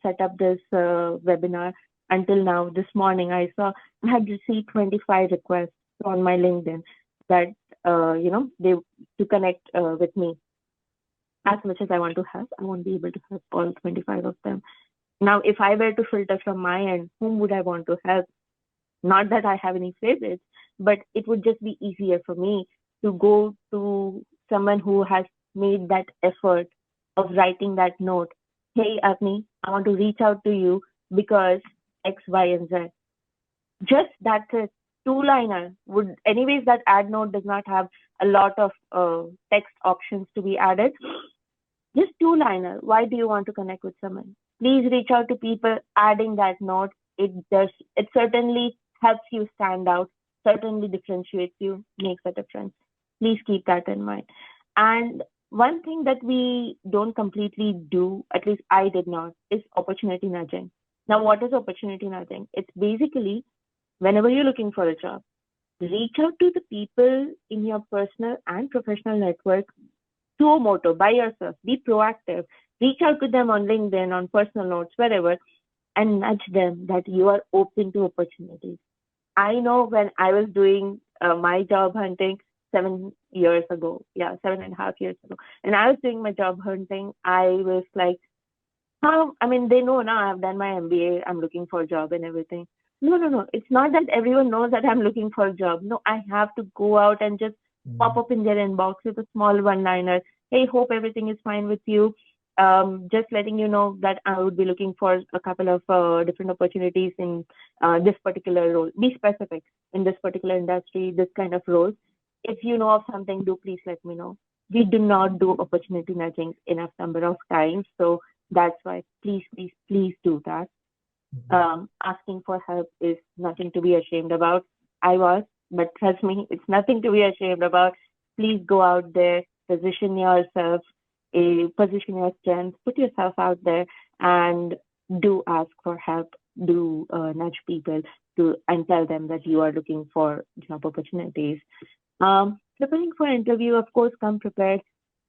set up this webinar until now, this morning, I had received 25 requests on my LinkedIn that, they to connect with me. As much as I want to help, I won't be able to help all 25 of them. Now, if I were to filter from my end, whom would I want to help? Not that I have any favorites, but it would just be easier for me to go to someone who has made that effort of writing that note. Hey, Avni, I want to reach out to you because X, Y, and Z. Just that's it. Two-liner would, anyways, that ad note does not have a lot of text options to be added. Just two-liner. Why do you want to connect with someone? Please reach out to people. Adding that note, it certainly helps you stand out, certainly differentiates you, makes a difference. Please keep that in mind. And one thing that we don't completely do, at least I did not, is opportunity nudging. Now, what is opportunity nudging? It's basically whenever you're looking for a job, reach out to the people in your personal and professional network suo moto, by yourself. Be proactive. Reach out to them on LinkedIn, on personal notes, wherever, and nudge them that you are open to opportunities. I know when I was doing my job hunting 7 years ago, 7.5 years ago, and I was doing my job hunting, I was like, they know now I've done my MBA, I'm looking for a job and everything. No. It's not that everyone knows that I'm looking for a job. No, I have to go out and just pop up in their inbox with a small one-liner. Hey, hope everything is fine with you. Just letting you know that I would be looking for a couple of different opportunities in this particular role. Be specific in this particular industry, this kind of role. If you know of something, please let me know. We do not do opportunity nudging enough number of times. So that's why please do that. Asking for help is nothing to be ashamed about. I was, but trust me, it's nothing to be ashamed about. Please go out there, position yourself, position your strengths, put yourself out there, and do ask for help. do nudge people and tell them that you are looking for job opportunities. Preparing for interview, of course, come prepared.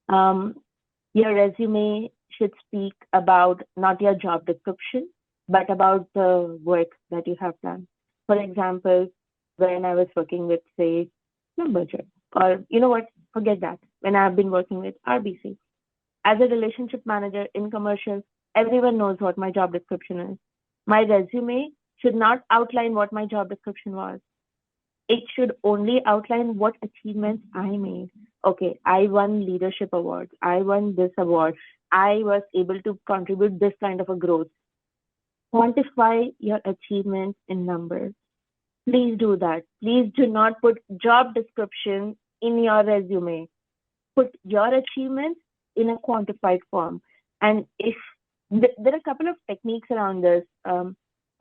Your resume should speak about not your job description, but about the work that you have done. For example, when I was working with, say, Schlumberger, or you know what, forget that. When I've been working with RBC, as a relationship manager in commercial, everyone knows what my job description is. My resume should not outline what my job description was. It should only outline what achievements I made. Okay, I won leadership awards. I won this award. I was able to contribute this kind of a growth. Quantify your achievements in numbers. Please do that. Please do not put job description in your resume. Put your achievements in a quantified form. And if there are a couple of techniques around this,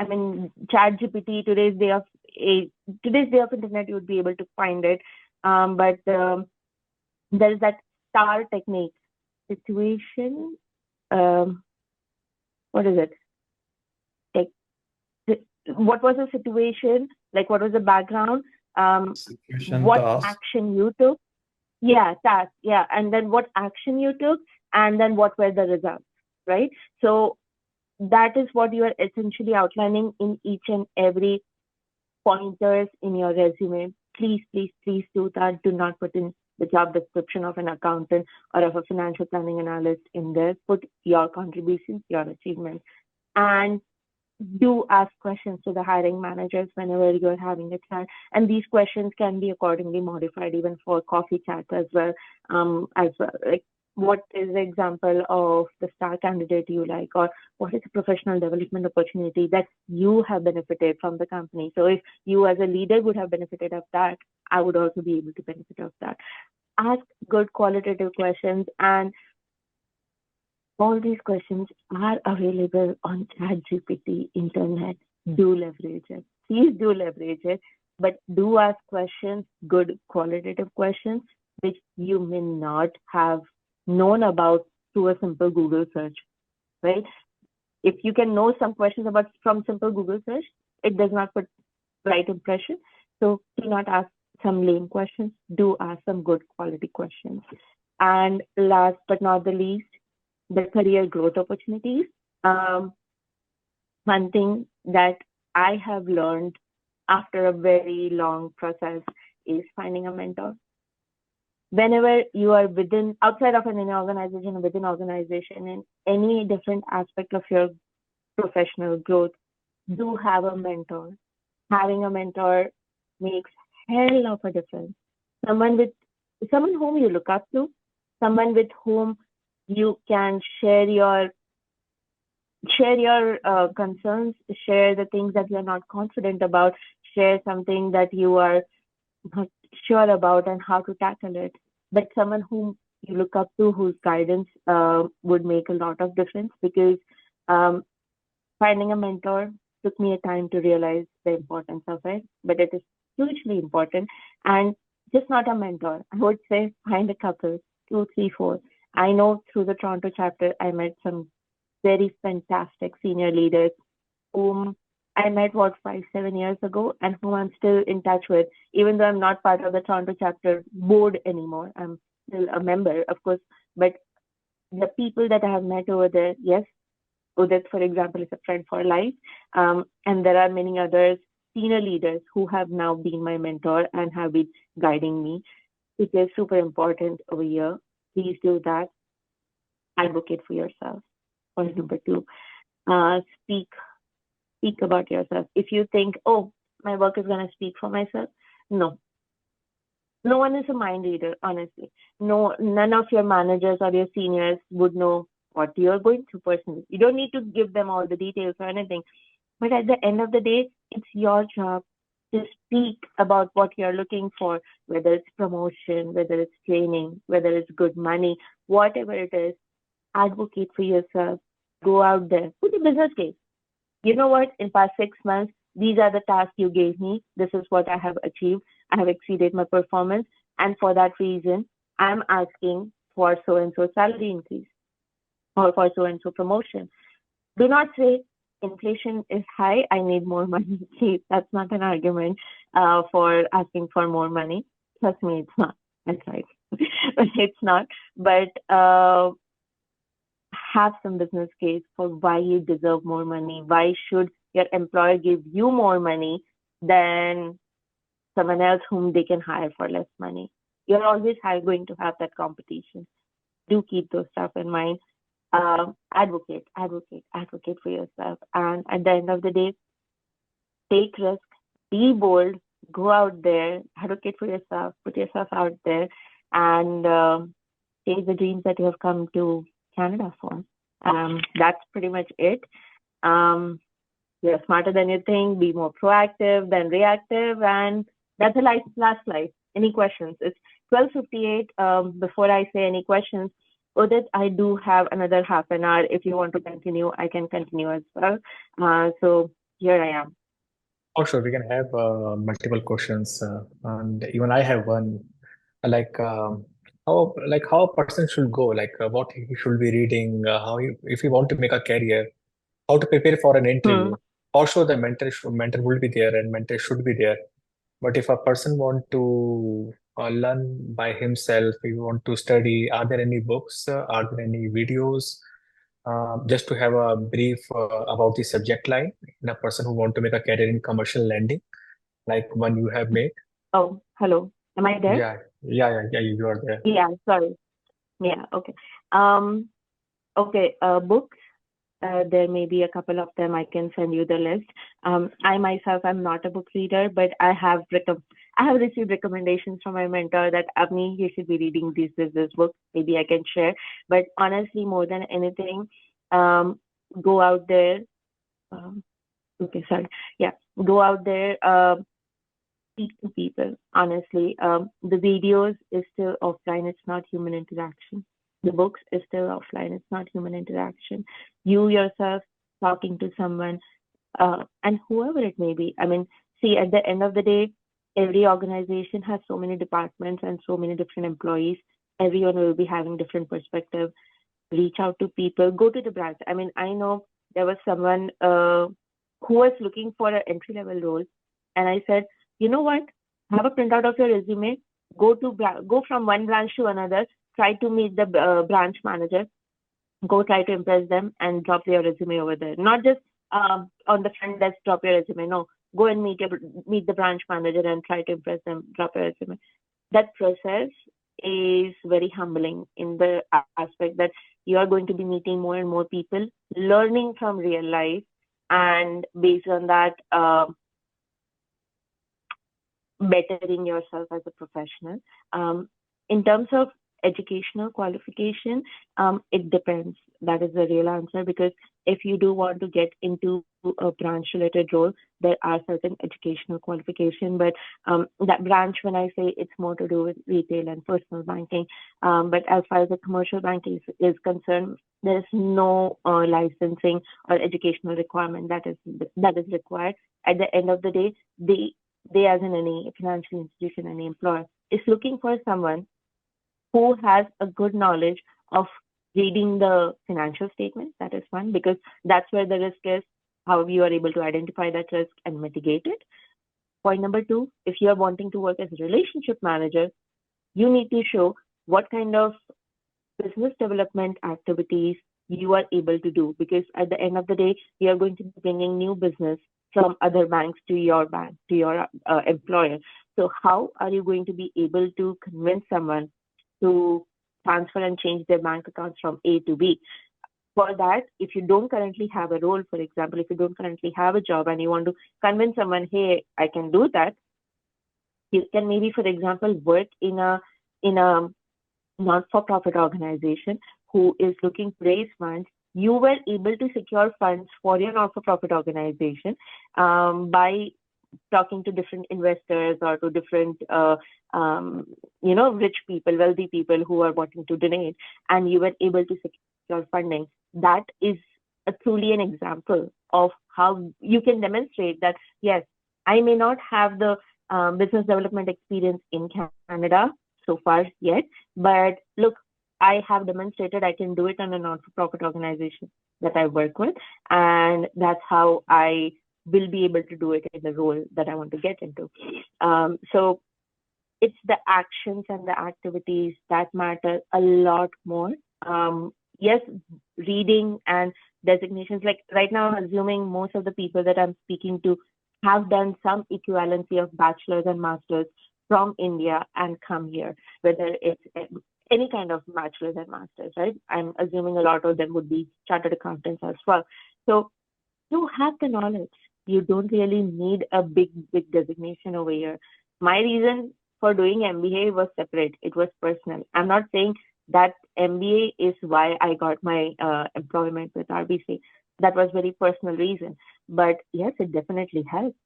ChatGPT, today's day of internet, you would be able to find it. But there is that STAR technique. Situation. What is it? What was the situation? Like, what was the background? Situation, what task. action you took? Yeah, task. Yeah, and then what action you took, and then what were the results, right? So that is what you are essentially outlining in each and every pointers in your resume. Please, please, please do that. Do not put in the job description of an accountant or of a financial planning analyst in there. Put your contributions, your achievements, and do ask questions to the hiring managers whenever you're having a chat. And these questions can be accordingly modified even for coffee chats as well. Like, what is the example of the star candidate you like, or what is a professional development opportunity that you have benefited from the company? So if you as a leader would have benefited of that, I would also be able to benefit of that. Ask good qualitative questions, and all these questions are available on ChatGPT, internet. Do leverage it. Please do leverage it, but do ask questions, good qualitative questions, which you may not have known about through a simple Google search, right? If you can know some questions about from simple Google search, it does not put right impression. So do not ask some lame questions. Do ask some good quality questions. And last but not the least, the career growth opportunities. One thing that I have learned after a very long process is finding a mentor. Whenever you are outside of an organization, within organization, in any different aspect of your professional growth, do have a mentor. Having a mentor makes hell of a difference. Someone whom you look up to, someone with whom you can share your concerns, share the things that you're not confident about, share something that you are not sure about and how to tackle it. But someone whom you look up to, whose guidance would make a lot of difference, because finding a mentor took me a time to realize the importance of it, but it is hugely important. And just not a mentor, I would say find a couple, 2, 3, 4. I know through the Toronto chapter, I met some very fantastic senior leaders whom I met 5-7 years ago, and whom I'm still in touch with, even though I'm not part of the Toronto chapter board anymore. I'm still a member, of course, but the people that I have met over there, yes, Udit, for example, is a friend for life. And there are many others, senior leaders, who have now been my mentor and have been guiding me. It is super important over here. Please do that. Advocate for yourself. Point number 2, speak about yourself. If you think, oh, my work is going to speak for myself, no. No one is a mind reader, honestly. No, none of your managers or your seniors would know what you're going through personally. You don't need to give them all the details or anything. But at the end of the day, it's your job to speak about what you're looking for, whether it's promotion, whether it's training, whether it's good money, whatever it is. Advocate for yourself. Go out there. Put a business case. You know what? In past 6 months, these are the tasks you gave me. This is what I have achieved. I have exceeded my performance. And for that reason, I'm asking for so-and-so salary increase or for so-and-so promotion. Do not say, inflation is high, I need more money. See, that's not an argument for asking for more money. Trust me, it's not. That's right. It's not. But have some business case for why you deserve more money. Why should your employer give you more money than someone else whom they can hire for less money? You're always going to have that competition. Do keep those stuff in mind. Advocate for yourself. And at the end of the day, take risk, be bold, go out there, advocate for yourself, put yourself out there, and chase the dreams that you have come to Canada for. That's pretty much it. You're smarter than you think, be more proactive than reactive, and that's the last life. Any questions? It's 12:58. Before I say any questions, Udit, I do have another half an hour. If you want to continue, I can continue as well. So here I am. Oh, sure, we can have multiple questions, and even I have one. Like how a person should go, what he should be reading, if he want to make a career, how to prepare for an Hmm. interview. For sure, the mentor will be there and mentor should be there. But if a person want to learn by himself, if you want to study, are there any books? Are there any videos? Just to have a brief about the subject line in a person who want to make a career in commercial lending, like one you have made. Oh, hello. Am I there? Yeah, you are there. Yeah, sorry. Yeah, okay. Okay, books. There may be a couple of them. I can send you the list. I myself am not a book reader, but I have received recommendations from my mentor that Avni, you should be reading this book. Maybe I can share. But honestly, more than anything, go out there. Okay, sorry. Yeah, go out there. Speak to people. Honestly, the videos is still offline. It's not human interaction. The books is still offline. It's not human interaction. You yourself talking to someone, and whoever it may be. I mean, see, at the end of the day, every organization has so many departments and so many different employees. Everyone will be having different perspective. Reach out to people. Go to the branch. I mean, I know there was someone who was looking for an entry level role, and I said, you know what? Have a printout of your resume. Go from one branch to another. Try to meet the branch manager. Go try to impress them and drop your resume over there. Not just on the front desk, drop your resume. No, go and meet the branch manager and try to impress them. Drop your resume. That process is very humbling in the aspect that you are going to be meeting more and more people, learning from real life, and based on that, bettering yourself as a professional. In terms of educational qualification, it depends. That is the real answer, because if you do want to get into a branch related role, there are certain educational qualification, but that branch, when I say, it's more to do with retail and personal banking. But as far as the commercial banking is concerned, there is no licensing or educational requirement that is required. At the end of the day, they as in any financial institution, any employer, is looking for someone who has a good knowledge of reading the financial statement. That is one, because that's where the risk is, how you are able to identify that risk and mitigate it. Point number two, if you are wanting to work as a relationship manager, you need to show what kind of business development activities you are able to do, because at the end of the day, you are going to be bringing new business from other banks to your bank, to your employer. So how are you going to be able to convince someone to transfer and change their bank accounts from A to B? For that, if you don't currently have a role, for example, if you don't currently have a job and you want to convince someone, hey, I can do that, you can maybe, for example, work in a not-for-profit organization who is looking to raise funds. You were able to secure funds for your not-for-profit organization by talking to different investors or to different, rich people, wealthy people who are wanting to donate, and you were able to secure funding. That is truly an example of how you can demonstrate that, yes, I may not have the business development experience in Canada so far yet, but look, I have demonstrated I can do it on a not-for-profit organization that I work with, and that's how I will be able to do it in the role that I want to get into. So it's the actions and the activities that matter a lot more. Yes, reading and designations, like right now, I'm assuming most of the people that I'm speaking to have done some equivalency of bachelor's and master's from India and come here, whether it's any kind of bachelor's and master's, right? I'm assuming a lot of them would be chartered accountants as well. So you have the knowledge. You don't really need a big designation over here. My reason for doing MBA was separate. It was personal. I'm not saying that MBA is why I got my employment with RBC. That was very personal reason. But yes, it definitely helped.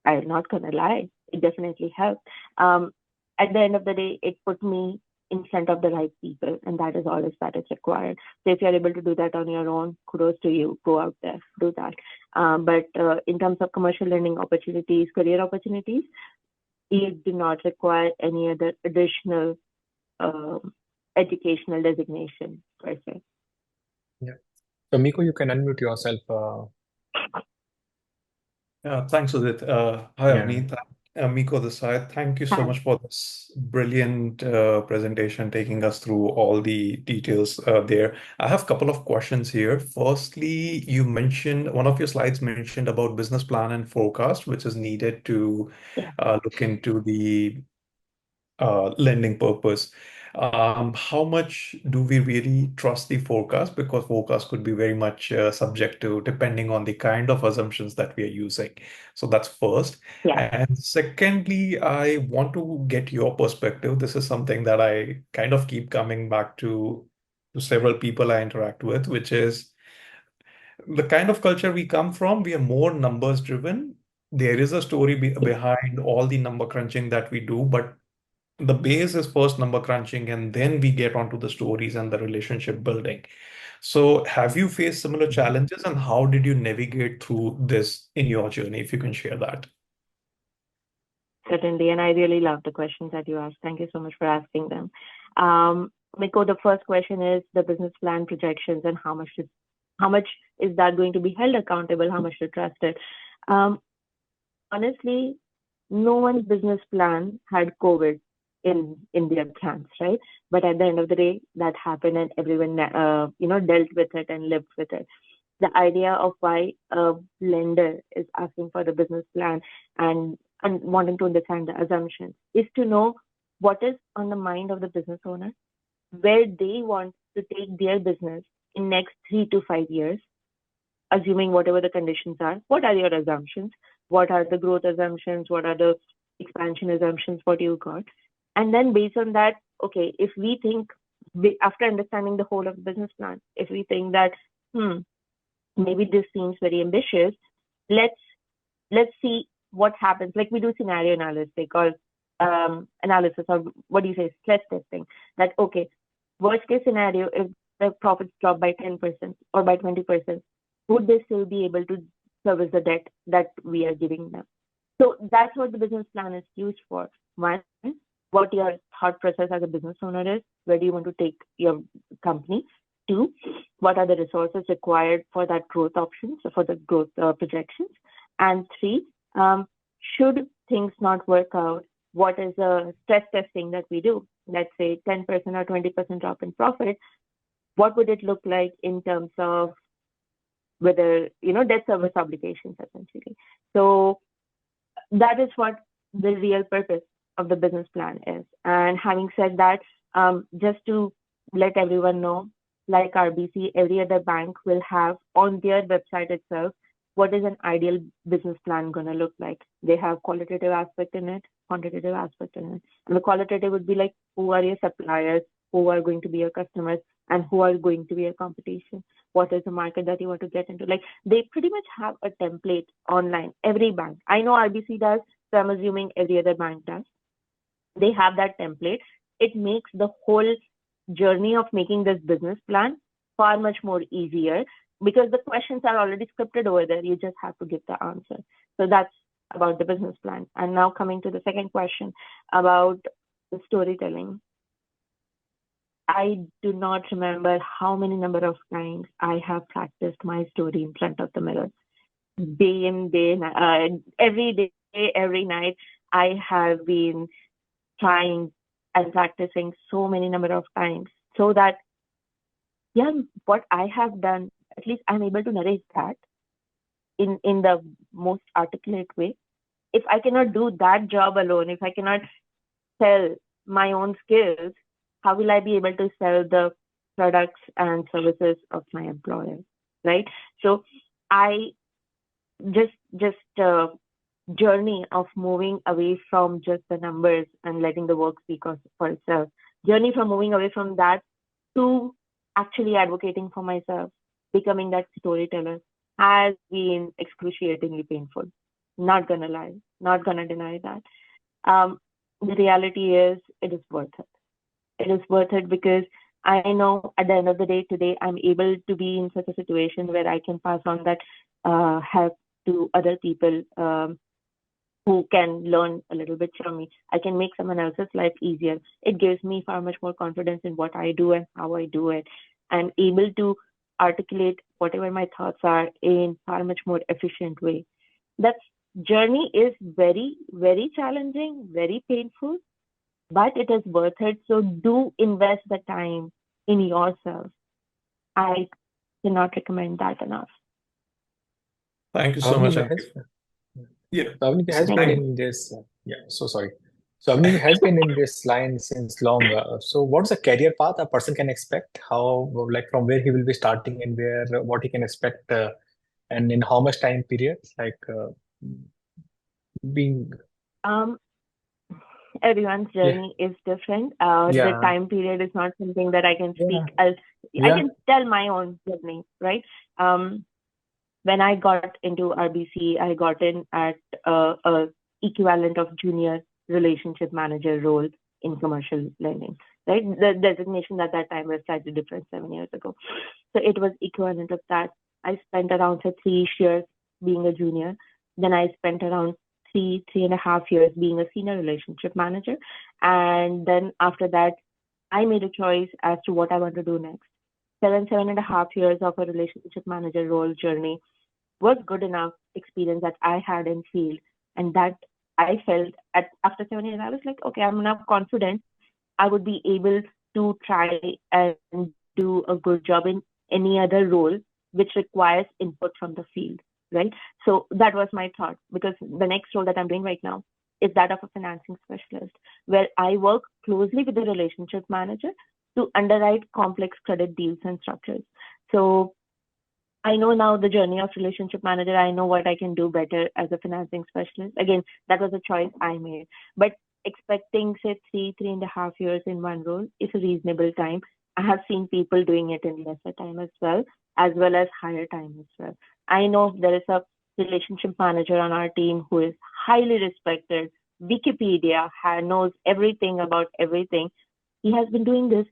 I'm not gonna lie. It definitely helped. At the end of the day, it put me in front of the right people, and that is all that is required. So if you're able to do that on your own, kudos to you. Go out there, do that. But in terms of commercial learning opportunities, career opportunities, you do not require any other additional educational designation per se. Yeah. So Miko, you can unmute yourself. Thanks, Udit. Hi, Yeah. Avneet. Miko this side. Thank you so Hi. much for this brilliant presentation, taking us through all the details there. I have a couple of questions here. Firstly, you mentioned, one of your slides mentioned about business plan and forecast, which is needed to Yeah. look into the lending purpose. How much do we really trust the forecast? Because forecast could be very much subject to depending on the kind of assumptions that we are using. So that's first. Yeah. And secondly, I want to get your perspective. This is something that I kind of keep coming back to several people I interact with, which is the kind of culture we come from. We are more numbers driven. There is a story behind all the number crunching that we do, but the base is first number crunching, and then we get onto the stories and the relationship building. So have you faced similar challenges, and how did you navigate through this in your journey? If you can share that. Certainly, and I really love the questions that you asked. Thank you so much for asking them. Miko, the first question is the business plan projections and how much is that going to be held accountable? How much to trust it? Honestly, no one's business plan had COVID in their plans, right? But at the end of the day, that happened, and everyone dealt with it and lived with it. The idea of why a lender is asking for the business plan and wanting to understand the assumptions is to know what is on the mind of the business owner, where they want to take their business in next 3 to 5 years, assuming whatever the conditions are. What are your assumptions? What are the growth assumptions? What are the expansion assumptions? What you got? And then based on that, okay, if we think, after understanding the whole of the business plan, if we think that, maybe this seems very ambitious, let's see what happens. Like we do scenario analysis, they call analysis, or what do you say, stress testing. That, okay, worst case scenario, if the profits drop by 10% or by 20%, would they still be able to service the debt that we are giving them? So that's what the business plan is used for. One, what your thought process as a business owner is, where do you want to take your company? Two, what are the resources required for that growth options, for the growth projections? And three, should things not work out, what is the stress testing that we do? Let's say 10% or 20% drop in profit. What would it look like in terms of whether, debt service obligations, essentially? So that is what the real purpose of the business plan is. And having said that, just to let everyone know, like RBC, every other bank will have on their website itself what is an ideal business plan going to look like. They have qualitative aspect in it, quantitative aspect in it. And the qualitative would be like, who are your suppliers, who are going to be your customers, and who are going to be your competition? What is the market that you want to get into? Like, they pretty much have a template online. Every bank, I know RBC does, so I'm assuming every other bank does. They have that template. It makes the whole journey of making this business plan far much more easier, because the questions are already scripted over there. You just have to give the answer. So that's about the business plan. And now coming to the second question about the storytelling. I do not remember how many number of times I have practiced my story in front of the mirror, day in, every day, every night. I have been trying and practicing so many number of times so that, yeah, what I have done, at least I'm able to narrate that in the most articulate way. If I cannot do that job alone, if I cannot sell my own skills, how will I be able to sell the products and services of my employer, right? So I just journey of moving away from just the numbers and letting the work speak for itself. Journey from moving away from that to actually advocating for myself, becoming that storyteller has been excruciatingly painful. Not gonna lie, not gonna deny that. The reality is, it is worth it. It is worth it because I know at the end of the day, today, I'm able to be in such a situation where I can pass on that help to other people who can learn a little bit from me. I can make someone else's life easier. It gives me far much more confidence in what I do and how I do it. I'm able to articulate whatever my thoughts are in far much more efficient way. That journey is very, very challenging, very painful, but it is worth it. So do invest the time in yourself. I cannot recommend that enough. Thank you so much. Yeah, Yeah, Avni has been in this. So sorry. So Avni has been in this line since long. So what's the career path a person can expect? How, like, from where he will be starting and where what he can expect, and in how much time period? Like, being. Um, Everyone's Yeah. journey is different. The Yeah. time period is not something that I can speak. Yeah. I can tell my own journey, right? When I got into RBC, I got in at a equivalent of junior relationship manager role in commercial lending, right? The designation at that time was slightly different 7 years ago. So it was equivalent of that. I spent around 3 years being a junior. Then I spent around 3.5 years being a senior relationship manager. And then after that, I made a choice as to what I want to do next. 7.5 years of a relationship manager role journey was good enough experience that I had in field, and that I felt after 7 years, I was like, okay, I'm enough confident. I would be able to try and do a good job in any other role which requires input from the field, right? So that was my thought, because the next role that I'm doing right now is that of a financing specialist, where I work closely with the relationship manager to underwrite complex credit deals and structures. So I know now the journey of relationship manager. I know what I can do better as a financing specialist. Again, that was a choice I made. But expecting, say, 3.5 years in one role is a reasonable time. I have seen people doing it in lesser time as well as higher time as well. I know there is a relationship manager on our team who is highly respected. Wikipedia knows everything about everything. He has been doing this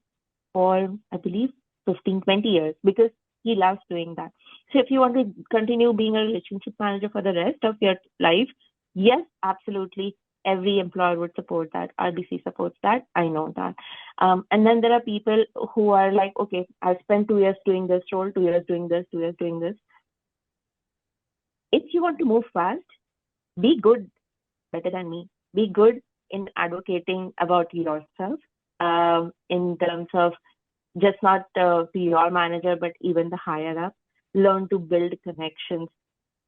for, I believe, 15, 20 years because he loves doing that. So if you want to continue being a relationship manager for the rest of your life, yes, absolutely. Every employer would support that. RBC supports that. I know that. And then there are people who are like, okay, I spent 2 years doing this role, 2 years doing this, 2 years doing this. If you want to move fast, be good, better than me. Be good in advocating about yourself in terms of just not to your manager, but even the higher up. Learn to build connections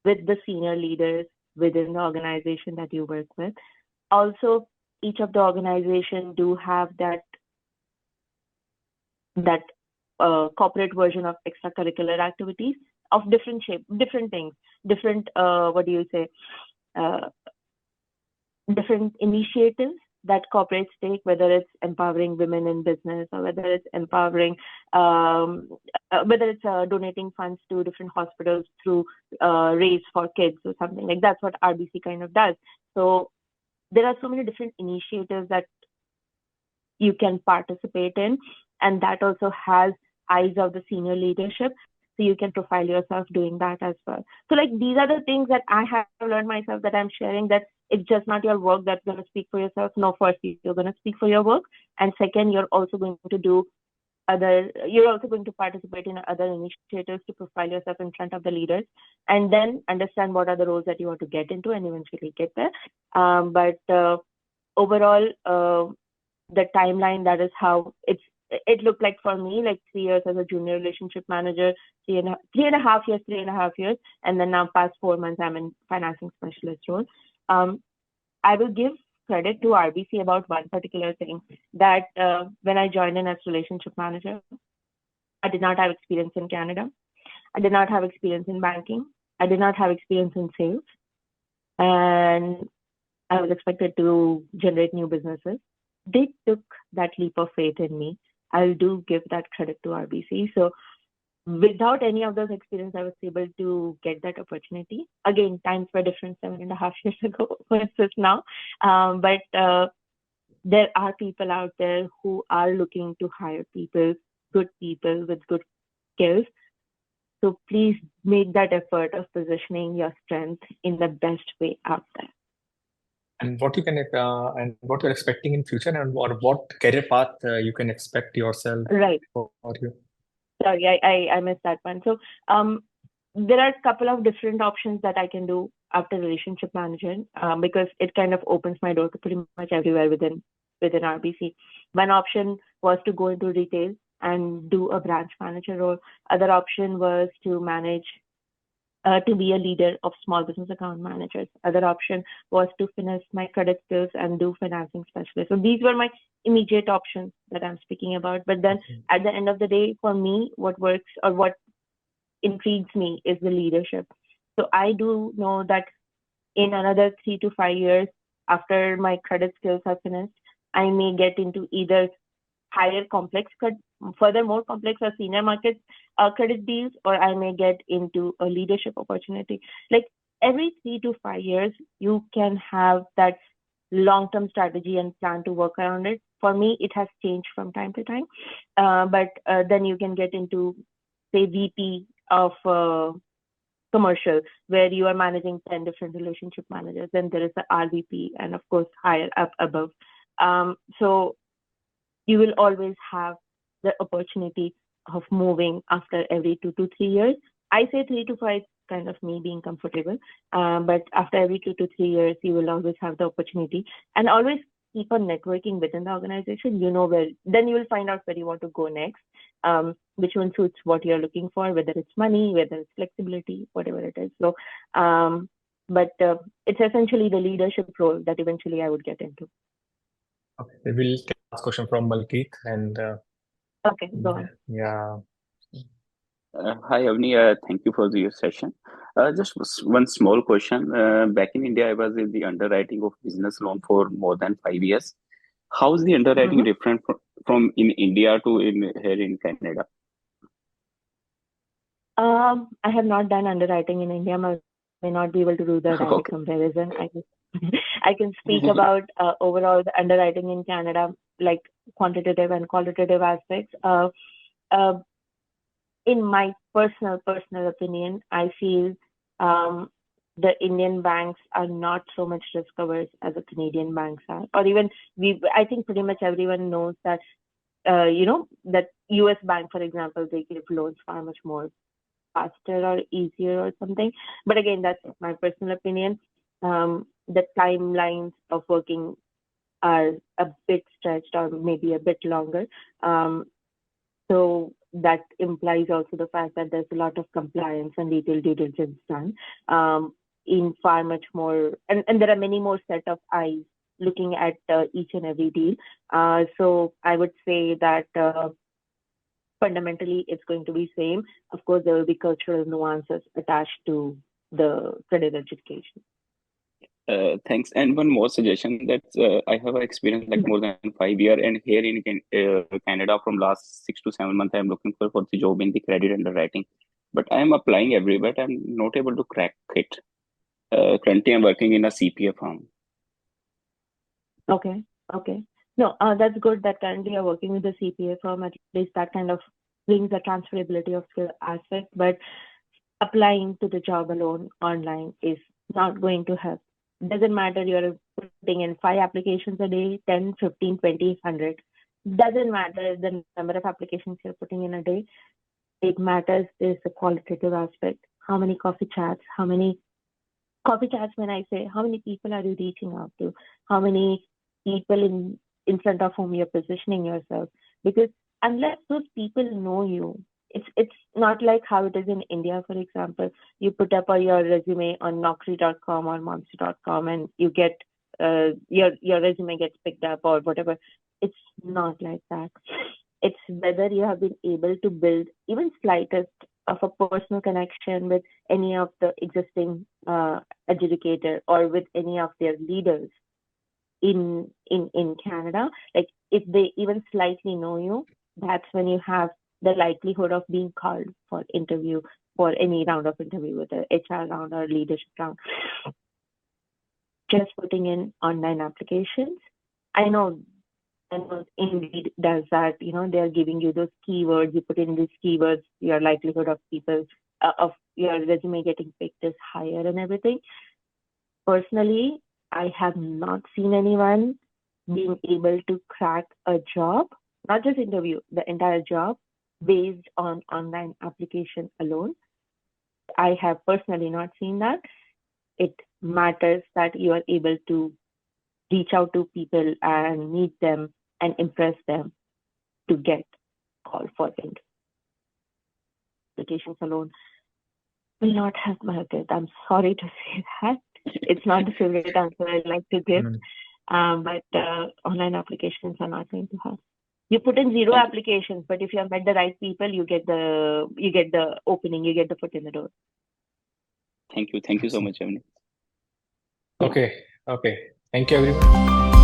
with the senior leaders within the organization that you work with. Also, each of the organization do have that corporate version of extracurricular activities of different shape, different things, different different initiatives that corporates take, whether it's empowering women in business or whether it's empowering, whether it's donating funds to different hospitals through Raise for Kids or something like that's what RBC kind of does. So there are so many different initiatives that you can participate in, and that also has eyes of the senior leadership. So you can profile yourself doing that as well. So like these are the things that I have learned myself that I'm sharing, that it's just not your work that's going to speak for yourself. No, first, you're going to speak for your work. And second, you're also going to do you're also going to participate in other initiatives to profile yourself in front of the leaders, and then understand what are the roles that you want to get into and eventually get there. But overall, the timeline, that is how it looked like for me, like 3 years as a junior relationship manager, 3.5 years, and then now past 4 months I'm in financing specialist role. I will give credit to RBC about one particular thing, that when I joined in as relationship manager, I did not have experience in Canada. I did not have experience in banking. I did not have experience in sales. And I was expected to generate new businesses. They took that leap of faith in me. I do give that credit to RBC. So without any of those experience, I was able to get that opportunity. Again, times were different 7.5 years ago versus now. But there are people out there who are looking to hire good people with good skills. So please make that effort of positioning your strength in the best way out there. And what you can and what you're expecting in future, and or what career path you can expect yourself Right. for you. Sorry, I missed that one. So there are a couple of different options that I can do after relationship management, because it kind of opens my door to pretty much everywhere within RBC. One option was to go into retail and do a branch manager role. Other option was to be a leader of small business account managers. Other option was to finish my credit skills and do financing specialist. So these were my immediate options that I'm speaking about. But then at the end of the day, for me, what works or what intrigues me is the leadership. So I do know that in another 3 to 5 years, after my credit skills are finished, I may get into either further more complex or senior market credit deals, or I may get into a leadership opportunity. Like every 3 to 5 years, you can have that long-term strategy and plan to work around it. For me, it has changed from time to time, but then you can get into, say, VP of commercial, where you are managing 10 different relationship managers. Then there is the RVP, and of course, higher up above. So you will always have the opportunity of moving after every 2 to 3 years. I say 3 to 5, kind of me being comfortable. But after every 2 to 3 years, you will always have the opportunity, and always keep on networking within the organization. Then you will find out where you want to go next, which one suits what you're looking for, whether it's money, whether it's flexibility, whatever it is. So, but it's essentially the leadership role that eventually I would get into. Okay, we'll take last question from Malkeet, and okay, go on. Yeah. Hi, Avni. Thank you for your session. Just one small question. Back in India, I was in the underwriting of business loan for more than 5 years. How is the underwriting different from in India to here in Canada? I have not done underwriting in India. I may not be able to do the direct comparison. I can speak about overall the underwriting in Canada, like quantitative and qualitative aspects. In my personal opinion, I feel the Indian banks are not so much risk averse as the Canadian banks are, or even I think pretty much everyone knows that that US bank, for example, they give loans far much more faster or easier or something. But again, that's my personal opinion. The timelines of working are a bit stretched or maybe a bit longer. So that implies also the fact that there's a lot of compliance and detailed due diligence done in far much more, and there are many more set of eyes looking at each and every deal. So I would say that fundamentally it's going to be same. Of course, there will be cultural nuances attached to the credit education. Thanks. And one more suggestion that I have experience like more than 5 years, and here in Canada from last 6 to 7 months, I'm looking for the job in the credit underwriting. But I'm applying everywhere. I'm not able to crack it. Currently, I'm working in a CPA firm. Okay. No, that's good that currently you're working with the CPA firm. At least that kind of brings the transferability of skill aspect. But applying to the job alone online is not going to help. Doesn't matter you're putting in 5 applications a day, 10, 15, 20, 100. doesn't matter the number of applications you're putting in a day. It matters is the qualitative aspect. How many coffee chats when I say, how many people are you reaching out to? How many people in front of whom you're positioning yourself? Because unless those people know you, it's not like how it is in India, for example. You put up your resume on Naukri.com or Monster.com and you get your resume gets picked up or whatever. It's not like that. It's whether you have been able to build even slightest of a personal connection with any of the existing adjudicator or with any of their leaders in Canada. Like if they even slightly know you, that's when you have the likelihood of being called for interview, for any round of interview, with a HR round or leadership round. Just putting in online applications. I know Indeed does that. They're giving you those keywords. You put in these keywords, your likelihood of people of your resume getting picked is higher and everything. Personally, I have not seen anyone being able to crack a job, not just interview, the entire job, based on online application alone. I have personally not seen that. It matters that you are able to reach out to people and meet them and impress them to get called for interview. Applications alone will not have market. I'm sorry to say that. It's not the favorite answer I like to give, but online applications are not going to have. You put in 0 applications, but if you have met the right people, you get the opening, you get the foot in the door. Thank you so much, Emily. Okay. Thank you, everyone.